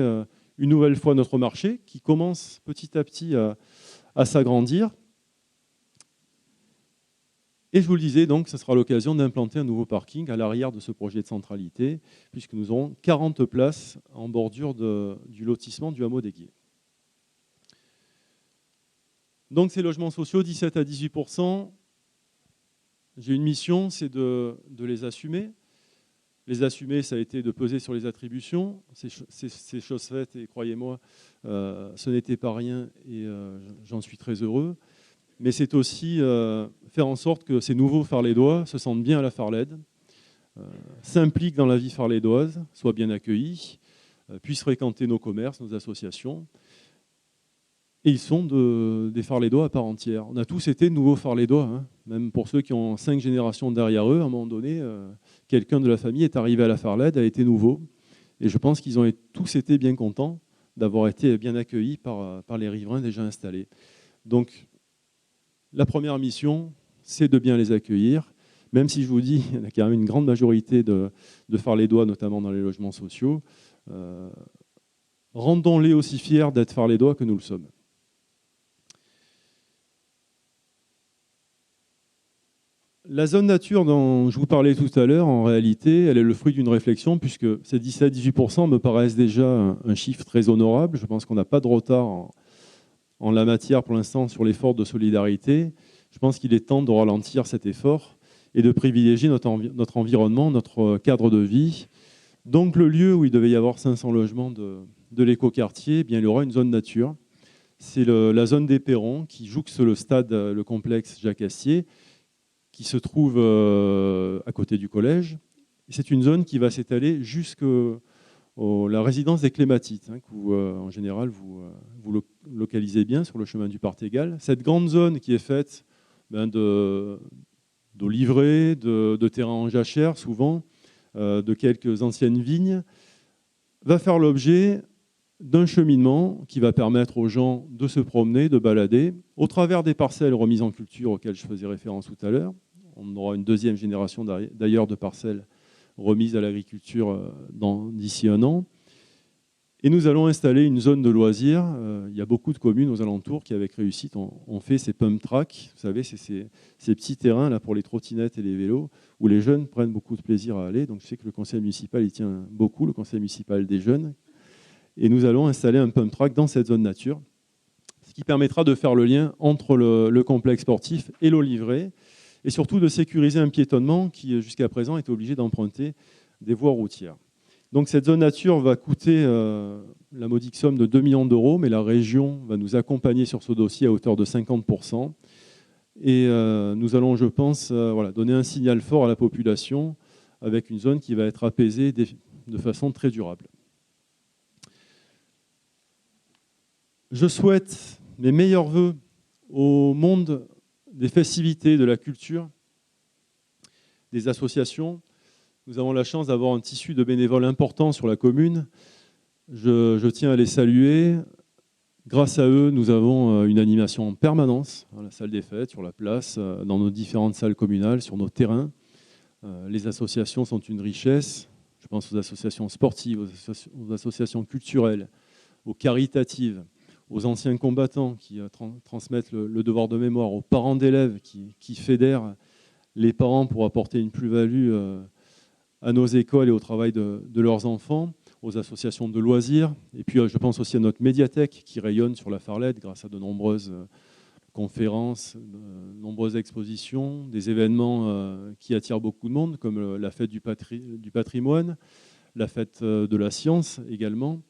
une nouvelle fois notre marché qui commence petit à petit à s'agrandir. Et je vous le disais, donc, ce sera l'occasion d'implanter un nouveau parking à l'arrière de ce projet de centralité, puisque nous aurons 40 places en bordure du lotissement du hameau des Guiers. Donc ces logements sociaux, 17 à 18%, j'ai une mission, c'est de les assumer. Les assumer, ça a été de peser sur les attributions. C'est chose faite et croyez-moi, ce n'était pas rien et j'en suis très heureux. Mais c'est aussi faire en sorte que ces nouveaux Farlédois se sentent bien à la Farlède, s'impliquent dans la vie farlédoise, soient bien accueillis, puissent fréquenter nos commerces, nos associations. Et ils sont des Farlédois à part entière. On a tous été de nouveaux Farlédois, hein. Même pour ceux qui ont 5 générations derrière eux, à un moment donné, quelqu'un de la famille est arrivé à la Farlède, a été nouveau. Et je pense qu'ils ont tous été bien contents d'avoir été bien accueillis par les riverains déjà installés. Donc, la première mission, c'est de bien les accueillir, même si je vous dis, il y a quand même une grande majorité de Farlédois, notamment dans les logements sociaux. Rendons-les aussi fiers d'être Farlédois que nous le sommes. La zone nature dont je vous parlais tout à l'heure, en réalité, elle est le fruit d'une réflexion, puisque ces 17-18% me paraissent déjà un chiffre très honorable. Je pense qu'on n'a pas de retard en la matière pour l'instant sur l'effort de solidarité. Je pense qu'il est temps de ralentir cet effort et de privilégier notre environnement, notre cadre de vie. Donc le lieu où il devait y avoir 500 logements de l'écoquartier, eh bien, il y aura une zone nature. C'est la zone des Perrons qui jouxte le stade, le complexe Jacques-Astier, qui se trouve à côté du collège. C'est une zone qui va s'étaler jusqu'à la résidence des Clématites, hein, où en général vous localisez bien sur le chemin du Partégal. Cette grande zone qui est faite d'olivrés, de terrains en jachère souvent, de quelques anciennes vignes, va faire l'objet d'un cheminement qui va permettre aux gens de se promener, de balader, au travers des parcelles remises en culture auxquelles je faisais référence tout à l'heure. On aura une deuxième génération d'ailleurs de parcelles remises à l'agriculture d'ici un an. Et nous allons installer une zone de loisirs. Il y a beaucoup de communes aux alentours qui, avec réussite, ont fait ces pump tracks. Vous savez, c'est ces petits terrains là, pour les trottinettes et les vélos, où les jeunes prennent beaucoup de plaisir à aller. Donc je sais que le conseil municipal y tient beaucoup, le conseil municipal des jeunes. Et nous allons installer un pump track dans cette zone nature, ce qui permettra de faire le lien entre le complexe sportif et l'olivré, et surtout de sécuriser un piétonnement qui, jusqu'à présent, était obligé d'emprunter des voies routières. Donc cette zone nature va coûter la modique somme de 2 millions d'euros, mais la région va nous accompagner sur ce dossier à hauteur de 50%. Et nous allons, je pense, donner un signal fort à la population avec une zone qui va être apaisée de façon très durable. Je souhaite mes meilleurs voeux au monde des festivités, de la culture, des associations. Nous avons la chance d'avoir un tissu de bénévoles important sur la commune. Je tiens à les saluer. Grâce à eux, nous avons une animation en permanence dans la salle des fêtes, sur la place, dans nos différentes salles communales, sur nos terrains. Les associations sont une richesse. Je pense aux associations sportives, aux associations culturelles, aux caritatives, aux anciens combattants qui transmettent le devoir de mémoire, aux parents d'élèves qui fédèrent les parents pour apporter une plus-value à nos écoles et au travail de leurs enfants, aux associations de loisirs. Et puis je pense aussi à notre médiathèque qui rayonne sur la Farlède grâce à de nombreuses conférences, de nombreuses expositions, des événements qui attirent beaucoup de monde, comme la fête du patrimoine, la fête de la science également.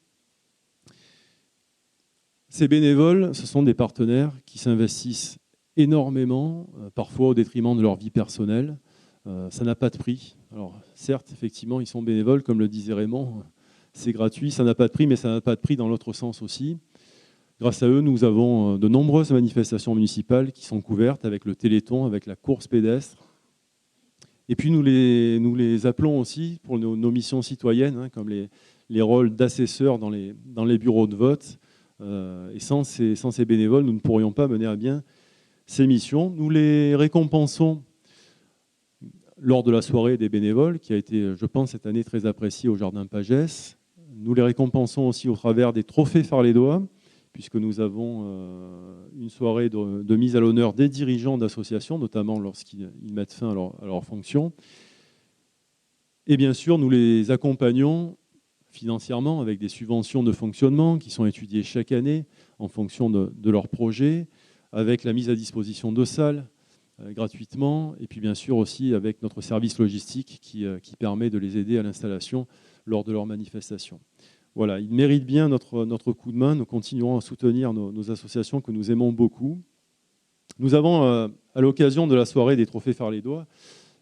Ces bénévoles, ce sont des partenaires qui s'investissent énormément, parfois au détriment de leur vie personnelle, Ça n'a pas de prix. Alors certes, effectivement, ils sont bénévoles, comme le disait Raymond, c'est gratuit, ça n'a pas de prix, mais ça n'a pas de prix dans l'autre sens aussi. Grâce à eux, nous avons de nombreuses manifestations municipales qui sont couvertes avec le Téléthon, avec la course pédestre. Et puis nous les appelons aussi pour nos missions citoyennes, hein, comme les rôles d'assesseurs dans les bureaux de vote. Et sans ces bénévoles, nous ne pourrions pas mener à bien ces missions. Nous les récompensons lors de la soirée des bénévoles, qui a été, je pense, cette année très appréciée au Jardin Pagès. Nous les récompensons aussi au travers des trophées Farlédois, puisque nous avons une soirée de mise à l'honneur des dirigeants d'associations, notamment lorsqu'ils mettent fin à leur fonction. Et bien sûr, nous les accompagnons financièrement avec des subventions de fonctionnement qui sont étudiées chaque année en fonction de leurs projets, avec la mise à disposition de salles gratuitement, et puis bien sûr aussi avec notre service logistique qui permet de les aider à l'installation lors de leurs manifestations. Voilà, ils méritent bien notre coup de main. Nous continuerons à soutenir nos associations que nous aimons beaucoup. Nous avons, à l'occasion de la soirée des trophées Farlédois,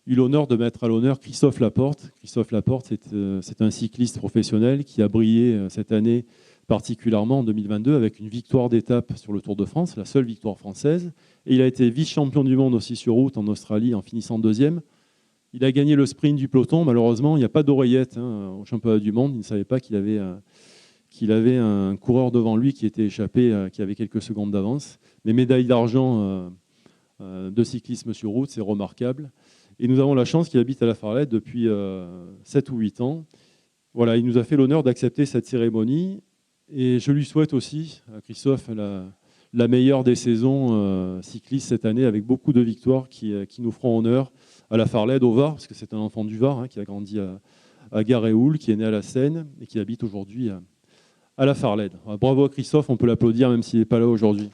eu l'honneur de mettre à l'honneur Christophe Laporte. Christophe Laporte, c'est un cycliste professionnel qui a brillé cette année particulièrement en 2022 avec une victoire d'étape sur le Tour de France, la seule victoire française. Et il a été vice-champion du monde aussi sur route en Australie en finissant deuxième. Il a gagné le sprint du peloton. Malheureusement, il n'y a pas d'oreillette au championnat du monde. Il ne savait pas qu'il avait un coureur devant lui qui était échappé, qui avait quelques secondes d'avance. Mais médaille d'argent de cyclisme sur route, c'est remarquable. Et nous avons la chance qu'il habite à La Farlette depuis 7 ou 8 ans. Voilà, il nous a fait l'honneur d'accepter cette cérémonie. Et je lui souhaite aussi, à Christophe, la meilleure des saisons cyclistes cette année, avec beaucoup de victoires qui nous feront honneur à La Farlette, au Var, parce que c'est un enfant du Var qui a grandi à Garéoul, qui est né à la Seine et qui habite aujourd'hui à La Farlette. Bravo à Christophe, on peut l'applaudir même s'il n'est pas là aujourd'hui.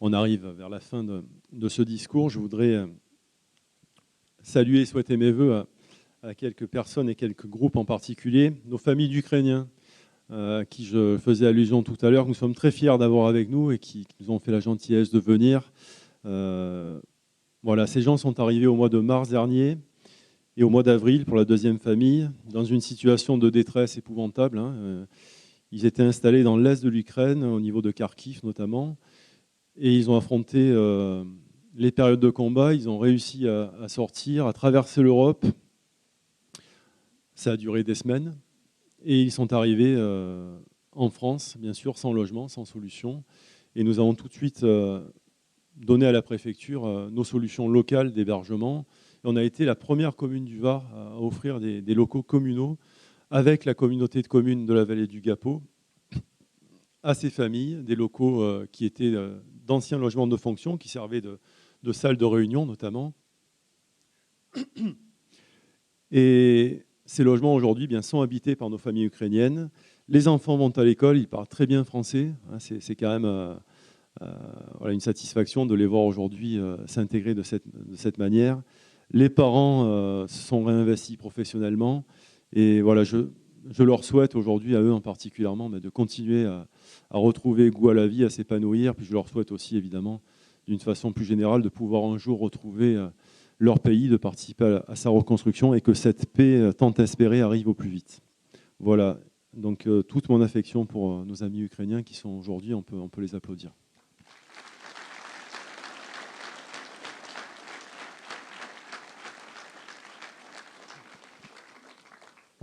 On arrive vers la fin de ce discours. Je voudrais saluer et souhaiter mes voeux à quelques personnes et quelques groupes en particulier. Nos familles d'Ukrainiens, à qui je faisais allusion tout à l'heure, nous sommes très fiers d'avoir avec nous et qui nous ont fait la gentillesse de venir. Voilà, ces gens sont arrivés au mois de mars dernier et au mois d'avril pour la deuxième famille, dans une situation de détresse épouvantable. Ils étaient installés dans l'est de l'Ukraine, au niveau de Kharkiv notamment. Et ils ont affronté les périodes de combat, ils ont réussi à sortir, à traverser l'Europe. Ça a duré des semaines. Et ils sont arrivés en France, bien sûr, sans logement, sans solution. Et nous avons tout de suite donné à la préfecture nos solutions locales d'hébergement. Et on a été la première commune du Var à offrir des locaux communaux avec la communauté de communes de la vallée du Gapot à ces familles, des locaux qui étaient d'anciens logements de fonction, qui servaient de salles de réunion notamment. Et ces logements aujourd'hui sont habités par nos familles ukrainiennes. Les enfants vont à l'école, ils parlent très bien français. C'est quand même une satisfaction de les voir aujourd'hui s'intégrer de cette manière. Les parents se sont réinvestis professionnellement. Et voilà, je leur souhaite aujourd'hui, à eux en particulièrement, de continuer à retrouver goût à la vie, à s'épanouir. Puis je leur souhaite aussi, évidemment, d'une façon plus générale, de pouvoir un jour retrouver leur pays, de participer à sa reconstruction et que cette paix tant espérée arrive au plus vite. Voilà, donc toute mon affection pour nos amis ukrainiens qui sont aujourd'hui, on peut les applaudir.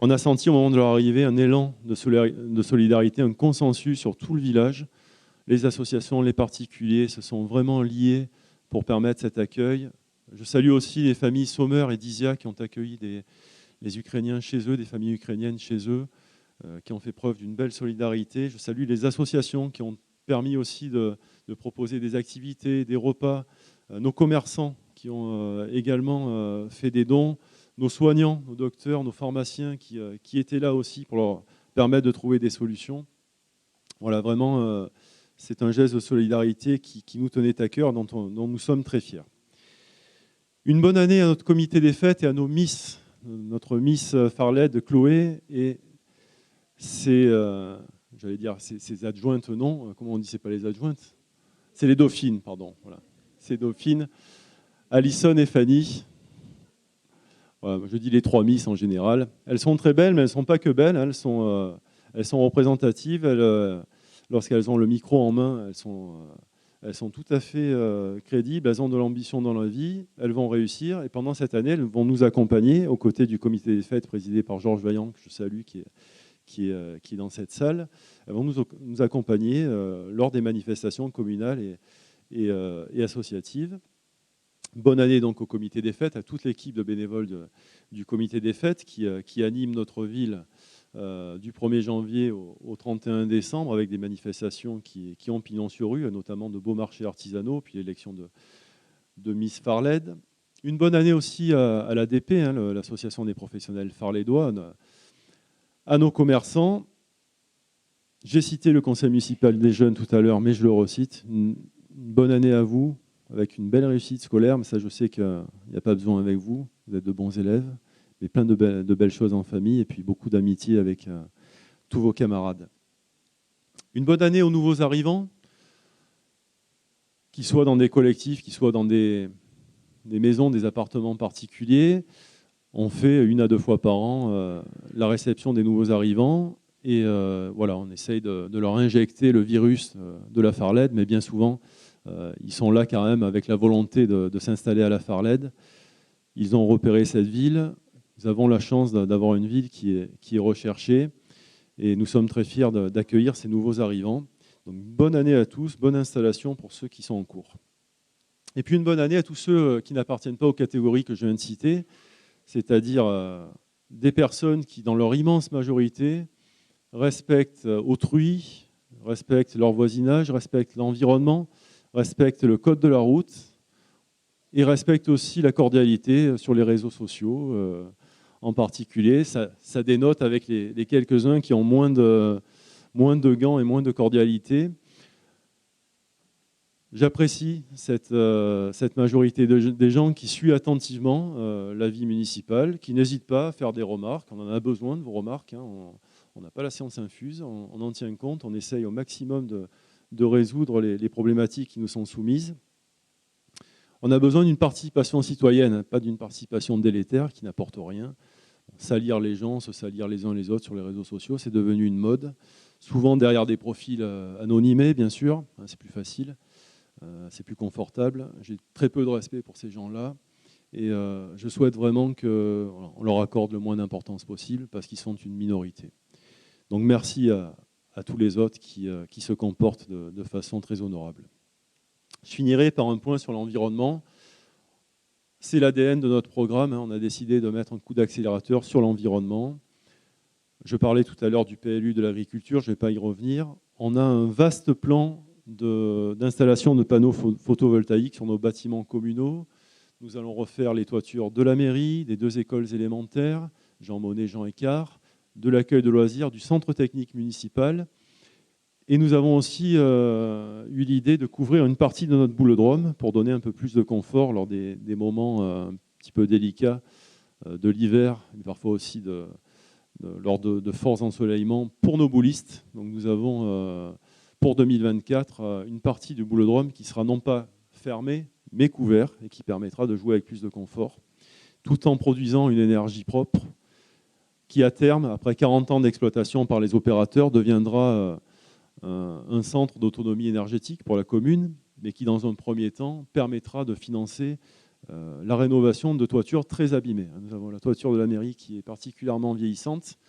On a senti au moment de leur arrivée un élan de solidarité, un consensus sur tout le village. Les associations, les particuliers se sont vraiment liés pour permettre cet accueil. Je salue aussi les familles Sommer et Dizia qui ont accueilli les Ukrainiens chez eux, des familles ukrainiennes chez eux, qui ont fait preuve d'une belle solidarité. Je salue les associations qui ont permis aussi de proposer des activités, des repas, nos commerçants qui ont également fait des dons, nos soignants, nos docteurs, nos pharmaciens qui étaient là aussi pour leur permettre de trouver des solutions. Voilà, vraiment, c'est un geste de solidarité qui nous tenait à cœur, dont nous sommes très fiers. Une bonne année à notre comité des fêtes et à nos Miss, notre Miss Farlette, Chloé. Et c'est j'allais dire ces adjointes, non, comment on dit, c'est pas les adjointes, c'est les dauphines, pardon, voilà. Ces dauphines, Alison et Fanny. Voilà, je dis les 3 Miss en général. Elles sont très belles, mais elles ne sont pas que belles. Elles sont représentatives. Lorsqu'elles ont le micro en main, elles sont tout à fait crédibles. Elles ont de l'ambition dans la vie. Elles vont réussir. Et pendant cette année, elles vont nous accompagner aux côtés du comité des fêtes présidé par Georges Vaillant, que je salue, qui est dans cette salle. Elles vont nous accompagner lors des manifestations communales et associatives. Bonne année donc au comité des fêtes, à toute l'équipe de bénévoles du comité des fêtes qui anime notre ville du 1er janvier au 31 décembre avec des manifestations qui ont pignon sur rue, notamment de beaux marchés artisanaux, puis l'élection de Miss Farled. Une bonne année aussi à l'ADP, l'association des professionnels farlédois, à nos commerçants. J'ai cité le conseil municipal des jeunes tout à l'heure, mais je le recite. Une bonne année à vous, avec une belle réussite scolaire, mais ça je sais qu'il n'y a pas besoin avec vous, vous êtes de bons élèves, mais plein de belles choses en famille et puis beaucoup d'amitié avec tous vos camarades. Une bonne année aux nouveaux arrivants, qu'ils soient dans des collectifs, qu'ils soient dans des maisons, des appartements particuliers. On fait 1 à 2 fois par an la réception des nouveaux arrivants et voilà, on essaye de leur injecter le virus de la Farled, mais bien souvent, ils sont là quand même avec la volonté de s'installer à la Farled. Ils ont repéré cette ville. Nous avons la chance d'avoir une ville qui est recherchée et nous sommes très fiers d'accueillir ces nouveaux arrivants. Donc bonne année à tous, bonne installation pour ceux qui sont en cours. Et puis une bonne année à tous ceux qui n'appartiennent pas aux catégories que je viens de citer, c'est-à-dire des personnes qui, dans leur immense majorité, respectent autrui, respectent leur voisinage, respectent l'environnement, respectent le code de la route et respectent aussi la cordialité sur les réseaux sociaux. En particulier, ça dénote avec les quelques-uns qui ont moins de gants et moins de cordialité. J'apprécie cette majorité des gens qui suivent attentivement la vie municipale, qui n'hésitent pas à faire des remarques. On en a besoin de vos remarques. On n'a pas la science infuse, on en tient compte, on essaye au maximum de résoudre les problématiques qui nous sont soumises. On a besoin d'une participation citoyenne, pas d'une participation délétère qui n'apporte rien. Salir les gens, se salir les uns les autres sur les réseaux sociaux, c'est devenu une mode. Souvent derrière des profils anonymés, bien sûr, c'est plus facile, c'est plus confortable. J'ai très peu de respect pour ces gens-là et je souhaite vraiment qu'on leur accorde le moins d'importance possible parce qu'ils sont une minorité. Donc merci à tous les autres qui se comportent de façon très honorable. Je finirai par un point sur l'environnement. C'est l'ADN de notre programme. On a décidé de mettre un coup d'accélérateur sur l'environnement. Je parlais tout à l'heure du PLU de l'agriculture, je ne vais pas y revenir. On a un vaste plan d'installation de panneaux photovoltaïques sur nos bâtiments communaux. Nous allons refaire les toitures de la mairie, des 2 écoles élémentaires, Jean Monnet, Jean Écart, de l'accueil de loisirs, du centre technique municipal. Et nous avons aussi eu l'idée de couvrir une partie de notre boulodrome pour donner un peu plus de confort lors des moments un petit peu délicats de l'hiver, mais parfois aussi lors de forts ensoleillements pour nos boulistes. Donc nous avons pour 2024 une partie du boulodrome qui sera non pas fermée, mais couvert et qui permettra de jouer avec plus de confort, tout en produisant une énergie propre qui, à terme, après 40 ans d'exploitation par les opérateurs, deviendra un centre d'autonomie énergétique pour la commune, mais qui, dans un premier temps, permettra de financer la rénovation de toitures très abîmées. Nous avons la toiture de la mairie qui est particulièrement vieillissante.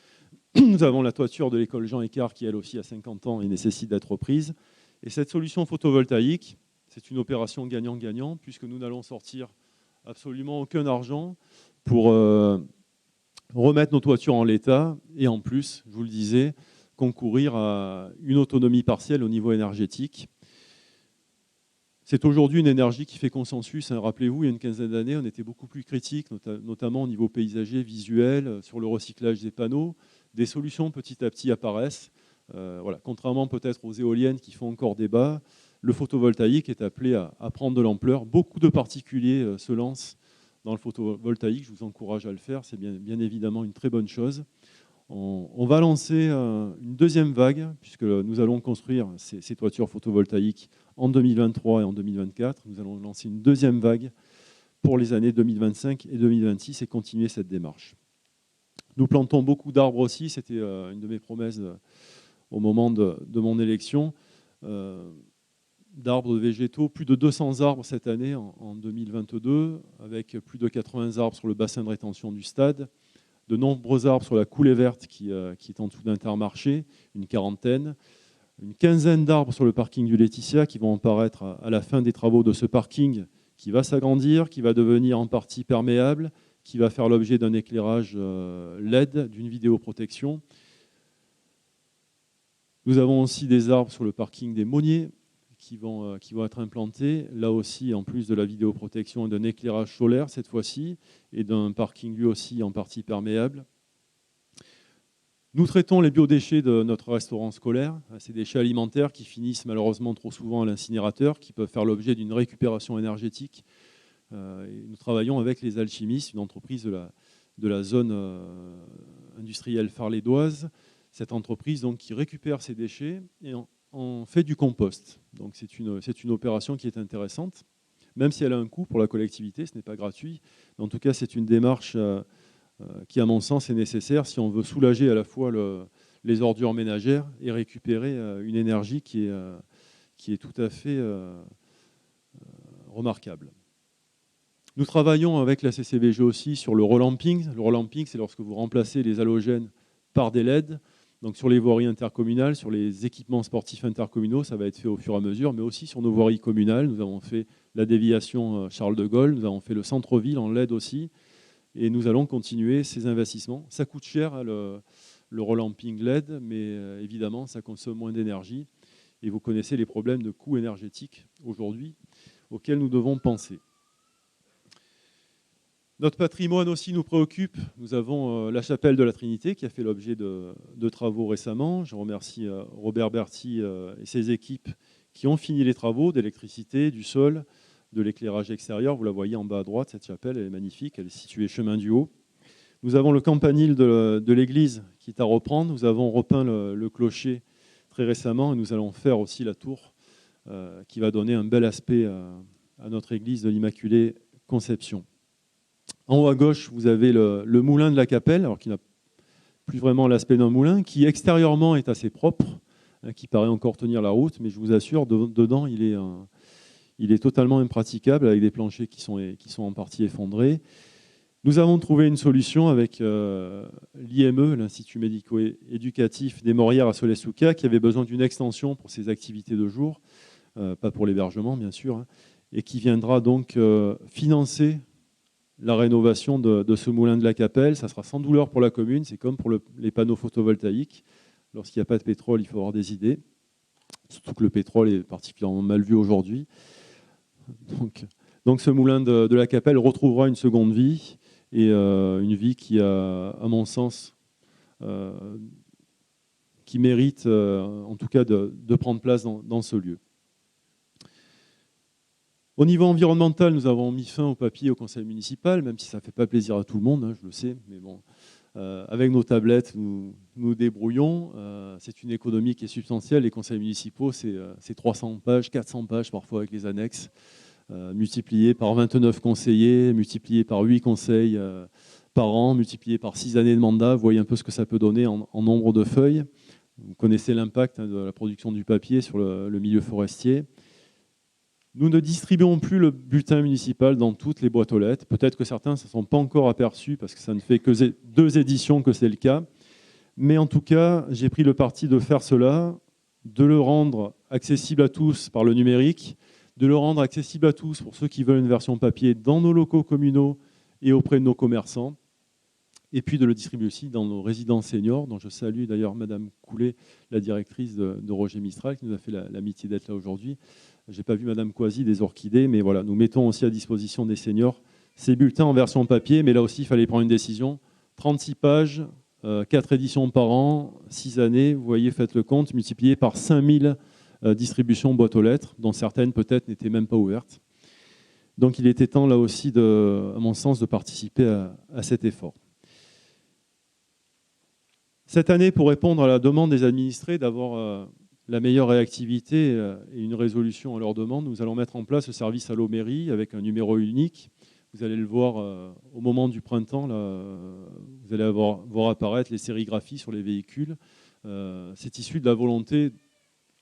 Nous avons la toiture de l'école Jean Écart qui, elle aussi, a 50 ans et nécessite d'être reprise. Et cette solution photovoltaïque, c'est une opération gagnant-gagnant, puisque nous n'allons sortir absolument aucun argent pour remettre nos toitures en l'état et en plus, je vous le disais, concourir à une autonomie partielle au niveau énergétique. C'est aujourd'hui une énergie qui fait consensus. Rappelez-vous, il y a une quinzaine d'années, on était beaucoup plus critique, notamment au niveau paysager, visuel, sur le recyclage des panneaux. Des solutions petit à petit apparaissent. Voilà. Contrairement peut-être aux éoliennes qui font encore débat, le photovoltaïque est appelé à prendre de l'ampleur. Beaucoup de particuliers se lancent dans le photovoltaïque. Je vous encourage à le faire. C'est bien évidemment une très bonne chose. On va lancer une deuxième vague, puisque nous allons construire ces toitures photovoltaïques en 2023 et en 2024. Nous allons lancer une deuxième vague pour les années 2025 et 2026 et continuer cette démarche. Nous plantons beaucoup d'arbres aussi, c'était une de mes promesses au moment de mon élection. D'arbres végétaux, plus de 200 arbres cette année en 2022, avec plus de 80 arbres sur le bassin de rétention du stade, de nombreux arbres sur la coulée verte qui est en dessous d'Intermarché, une quarantaine, une quinzaine d'arbres sur le parking du Laetitia qui vont apparaître à la fin des travaux de ce parking qui va s'agrandir, qui va devenir en partie perméable, qui va faire l'objet d'un éclairage LED, d'une vidéoprotection. Nous avons aussi des arbres sur le parking des Monniers qui vont être implantés, là aussi en plus de la vidéoprotection et d'un éclairage solaire cette fois-ci, et d'un parking lui aussi en partie perméable. Nous traitons les biodéchets de notre restaurant scolaire, ces déchets alimentaires qui finissent malheureusement trop souvent à l'incinérateur, qui peuvent faire l'objet d'une récupération énergétique. Nous travaillons avec les Alchimistes, une entreprise de la zone industrielle farlédoise. Cette entreprise donc, qui récupère ces déchets et en fait du compost. Donc c'est une opération qui est intéressante, même si elle a un coût pour la collectivité, ce n'est pas gratuit. Mais en tout cas, c'est une démarche qui, à mon sens, est nécessaire si on veut soulager à la fois les ordures ménagères et récupérer une énergie qui est tout à fait remarquable. Nous travaillons avec la CCBG aussi sur le relamping. Le relamping, c'est lorsque vous remplacez les halogènes par des LED. Donc sur les voiries intercommunales, sur les équipements sportifs intercommunaux, ça va être fait au fur et à mesure, mais aussi sur nos voiries communales. Nous avons fait la déviation Charles de Gaulle, nous avons fait le centre-ville en LED aussi, et nous allons continuer ces investissements. Ça coûte cher, hein, le relamping LED, mais évidemment, ça consomme moins d'énergie. Et vous connaissez les problèmes de coûts énergétiques aujourd'hui auxquels nous devons penser. Notre patrimoine aussi nous préoccupe. Nous avons la chapelle de la Trinité qui a fait l'objet de travaux récemment. Je remercie Robert Berti et ses équipes qui ont fini les travaux d'électricité, du sol, de l'éclairage extérieur. Vous la voyez en bas à droite, cette chapelle, elle est magnifique. Elle est située chemin du Haut. Nous avons le campanile de l'église qui est à reprendre. Nous avons repeint le clocher très récemment et nous allons faire aussi la tour qui va donner un bel aspect à notre église de l'Immaculée Conception. En haut à gauche, vous avez le moulin de la Capelle, alors qui n'a plus vraiment l'aspect d'un moulin, qui extérieurement est assez propre, qui paraît encore tenir la route, mais je vous assure, dedans, il est totalement impraticable, avec des planchers qui sont en partie effondrés. Nous avons trouvé une solution avec l'IME, l'Institut médico-éducatif des Morières à Solesouka, qui avait besoin d'une extension pour ses activités de jour, pas pour l'hébergement, bien sûr, hein, et qui viendra donc financer la rénovation de ce moulin de la Capelle. Ça sera sans douleur pour la commune, c'est comme pour les panneaux photovoltaïques. Lorsqu'il n'y a pas de pétrole, il faut avoir des idées. Surtout que le pétrole est particulièrement mal vu aujourd'hui. Donc ce moulin de la Capelle retrouvera une seconde vie, et une vie qui a, à mon sens, qui mérite en tout cas de prendre place dans ce lieu. Au niveau environnemental, nous avons mis fin au papier au conseil municipal, même si ça ne fait pas plaisir à tout le monde, hein, je le sais, mais bon, avec nos tablettes, nous nous débrouillons. C'est une économie qui est substantielle. Les conseils municipaux, c'est 300 pages, 400 pages parfois avec les annexes, multipliées par 29 conseillers, multipliées par 8 conseils par an, multipliées par 6 années de mandat. Vous voyez un peu ce que ça peut donner en nombre de feuilles. Vous connaissez l'impact de la production du papier sur le milieu forestier. Nous ne distribuons plus le bulletin municipal dans toutes les boîtes aux lettres. Peut-être que certains ne se sont pas encore aperçus parce que ça ne fait que 2 éditions que c'est le cas. Mais en tout cas, j'ai pris le parti de faire cela, de le rendre accessible à tous par le numérique, de le rendre accessible à tous pour ceux qui veulent une version papier dans nos locaux communaux et auprès de nos commerçants, et puis de le distribuer aussi dans nos résidences seniors, dont je salue d'ailleurs Madame Coulet, la directrice de Roger Mistral, qui nous a fait l'amitié d'être là aujourd'hui. Je n'ai pas vu Madame Coisy des Orchidées, mais voilà, nous mettons aussi à disposition des seniors ces bulletins en version papier, mais là aussi, il fallait prendre une décision. 36 pages, 4 éditions par an, 6 années, vous voyez, faites le compte, multiplié par 5000 distributions boîtes aux lettres, dont certaines peut-être n'étaient même pas ouvertes. Donc il était temps là aussi, à mon sens, de participer à cet effort. Cette année, pour répondre à la demande des administrés d'avoir la meilleure réactivité et une résolution à leurs demandes, nous allons mettre en place le service Allo Mairie avec un numéro unique. Vous allez le voir au moment du printemps, là, vous allez voir apparaître les sérigraphies sur les véhicules. C'est issu de la volonté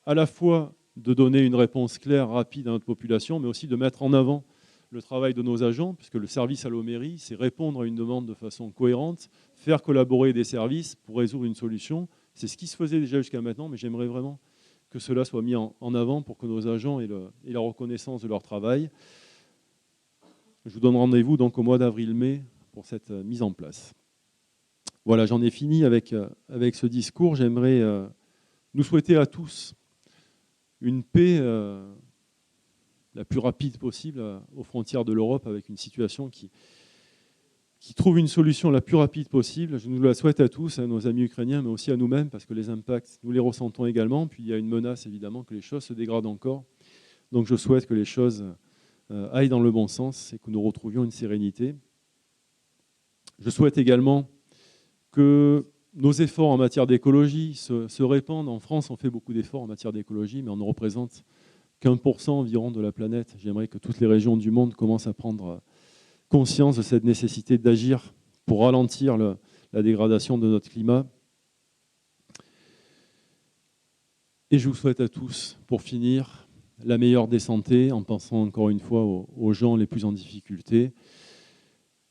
à la fois de donner une réponse claire, rapide à notre population, mais aussi de mettre en avant le travail de nos agents, puisque le service Allo Mairie, c'est répondre à une demande de façon cohérente, faire collaborer des services pour résoudre une solution. C'est ce qui se faisait déjà jusqu'à maintenant, mais j'aimerais vraiment que cela soit mis en avant pour que nos agents aient la reconnaissance de leur travail. Je vous donne rendez-vous donc au mois d'avril-mai pour cette mise en place. Voilà, j'en ai fini avec ce discours. J'aimerais nous souhaiter à tous une paix la plus rapide possible aux frontières de l'Europe, avec une situation qui trouve une solution la plus rapide possible. Je nous la souhaite à tous, à nos amis ukrainiens, mais aussi à nous-mêmes, parce que les impacts, nous les ressentons également. Puis il y a une menace, évidemment, que les choses se dégradent encore. Donc je souhaite que les choses aillent dans le bon sens et que nous retrouvions une sérénité. Je souhaite également que nos efforts en matière d'écologie se répandent. En France, on fait beaucoup d'efforts en matière d'écologie, mais on ne représente qu'1% environ de la planète. J'aimerais que toutes les régions du monde commencent à prendre conscience de cette nécessité d'agir pour ralentir la dégradation de notre climat. Et je vous souhaite à tous, pour finir, la meilleure des santé, en pensant encore une fois aux gens les plus en difficulté.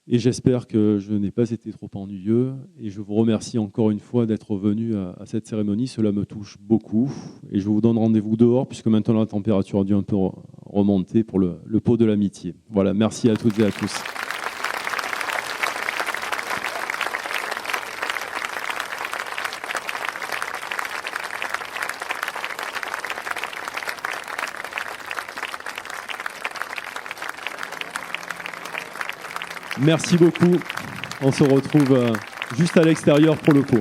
Et j'espère que je n'ai pas été trop ennuyeux. Et je vous remercie encore une fois d'être venu à cette cérémonie. Cela me touche beaucoup. Et je vous donne rendez-vous dehors, puisque maintenant la température a dû un peu remonter pour le pot de l'amitié. Voilà, merci à toutes et à tous. Merci beaucoup. On se retrouve juste à l'extérieur pour le pot.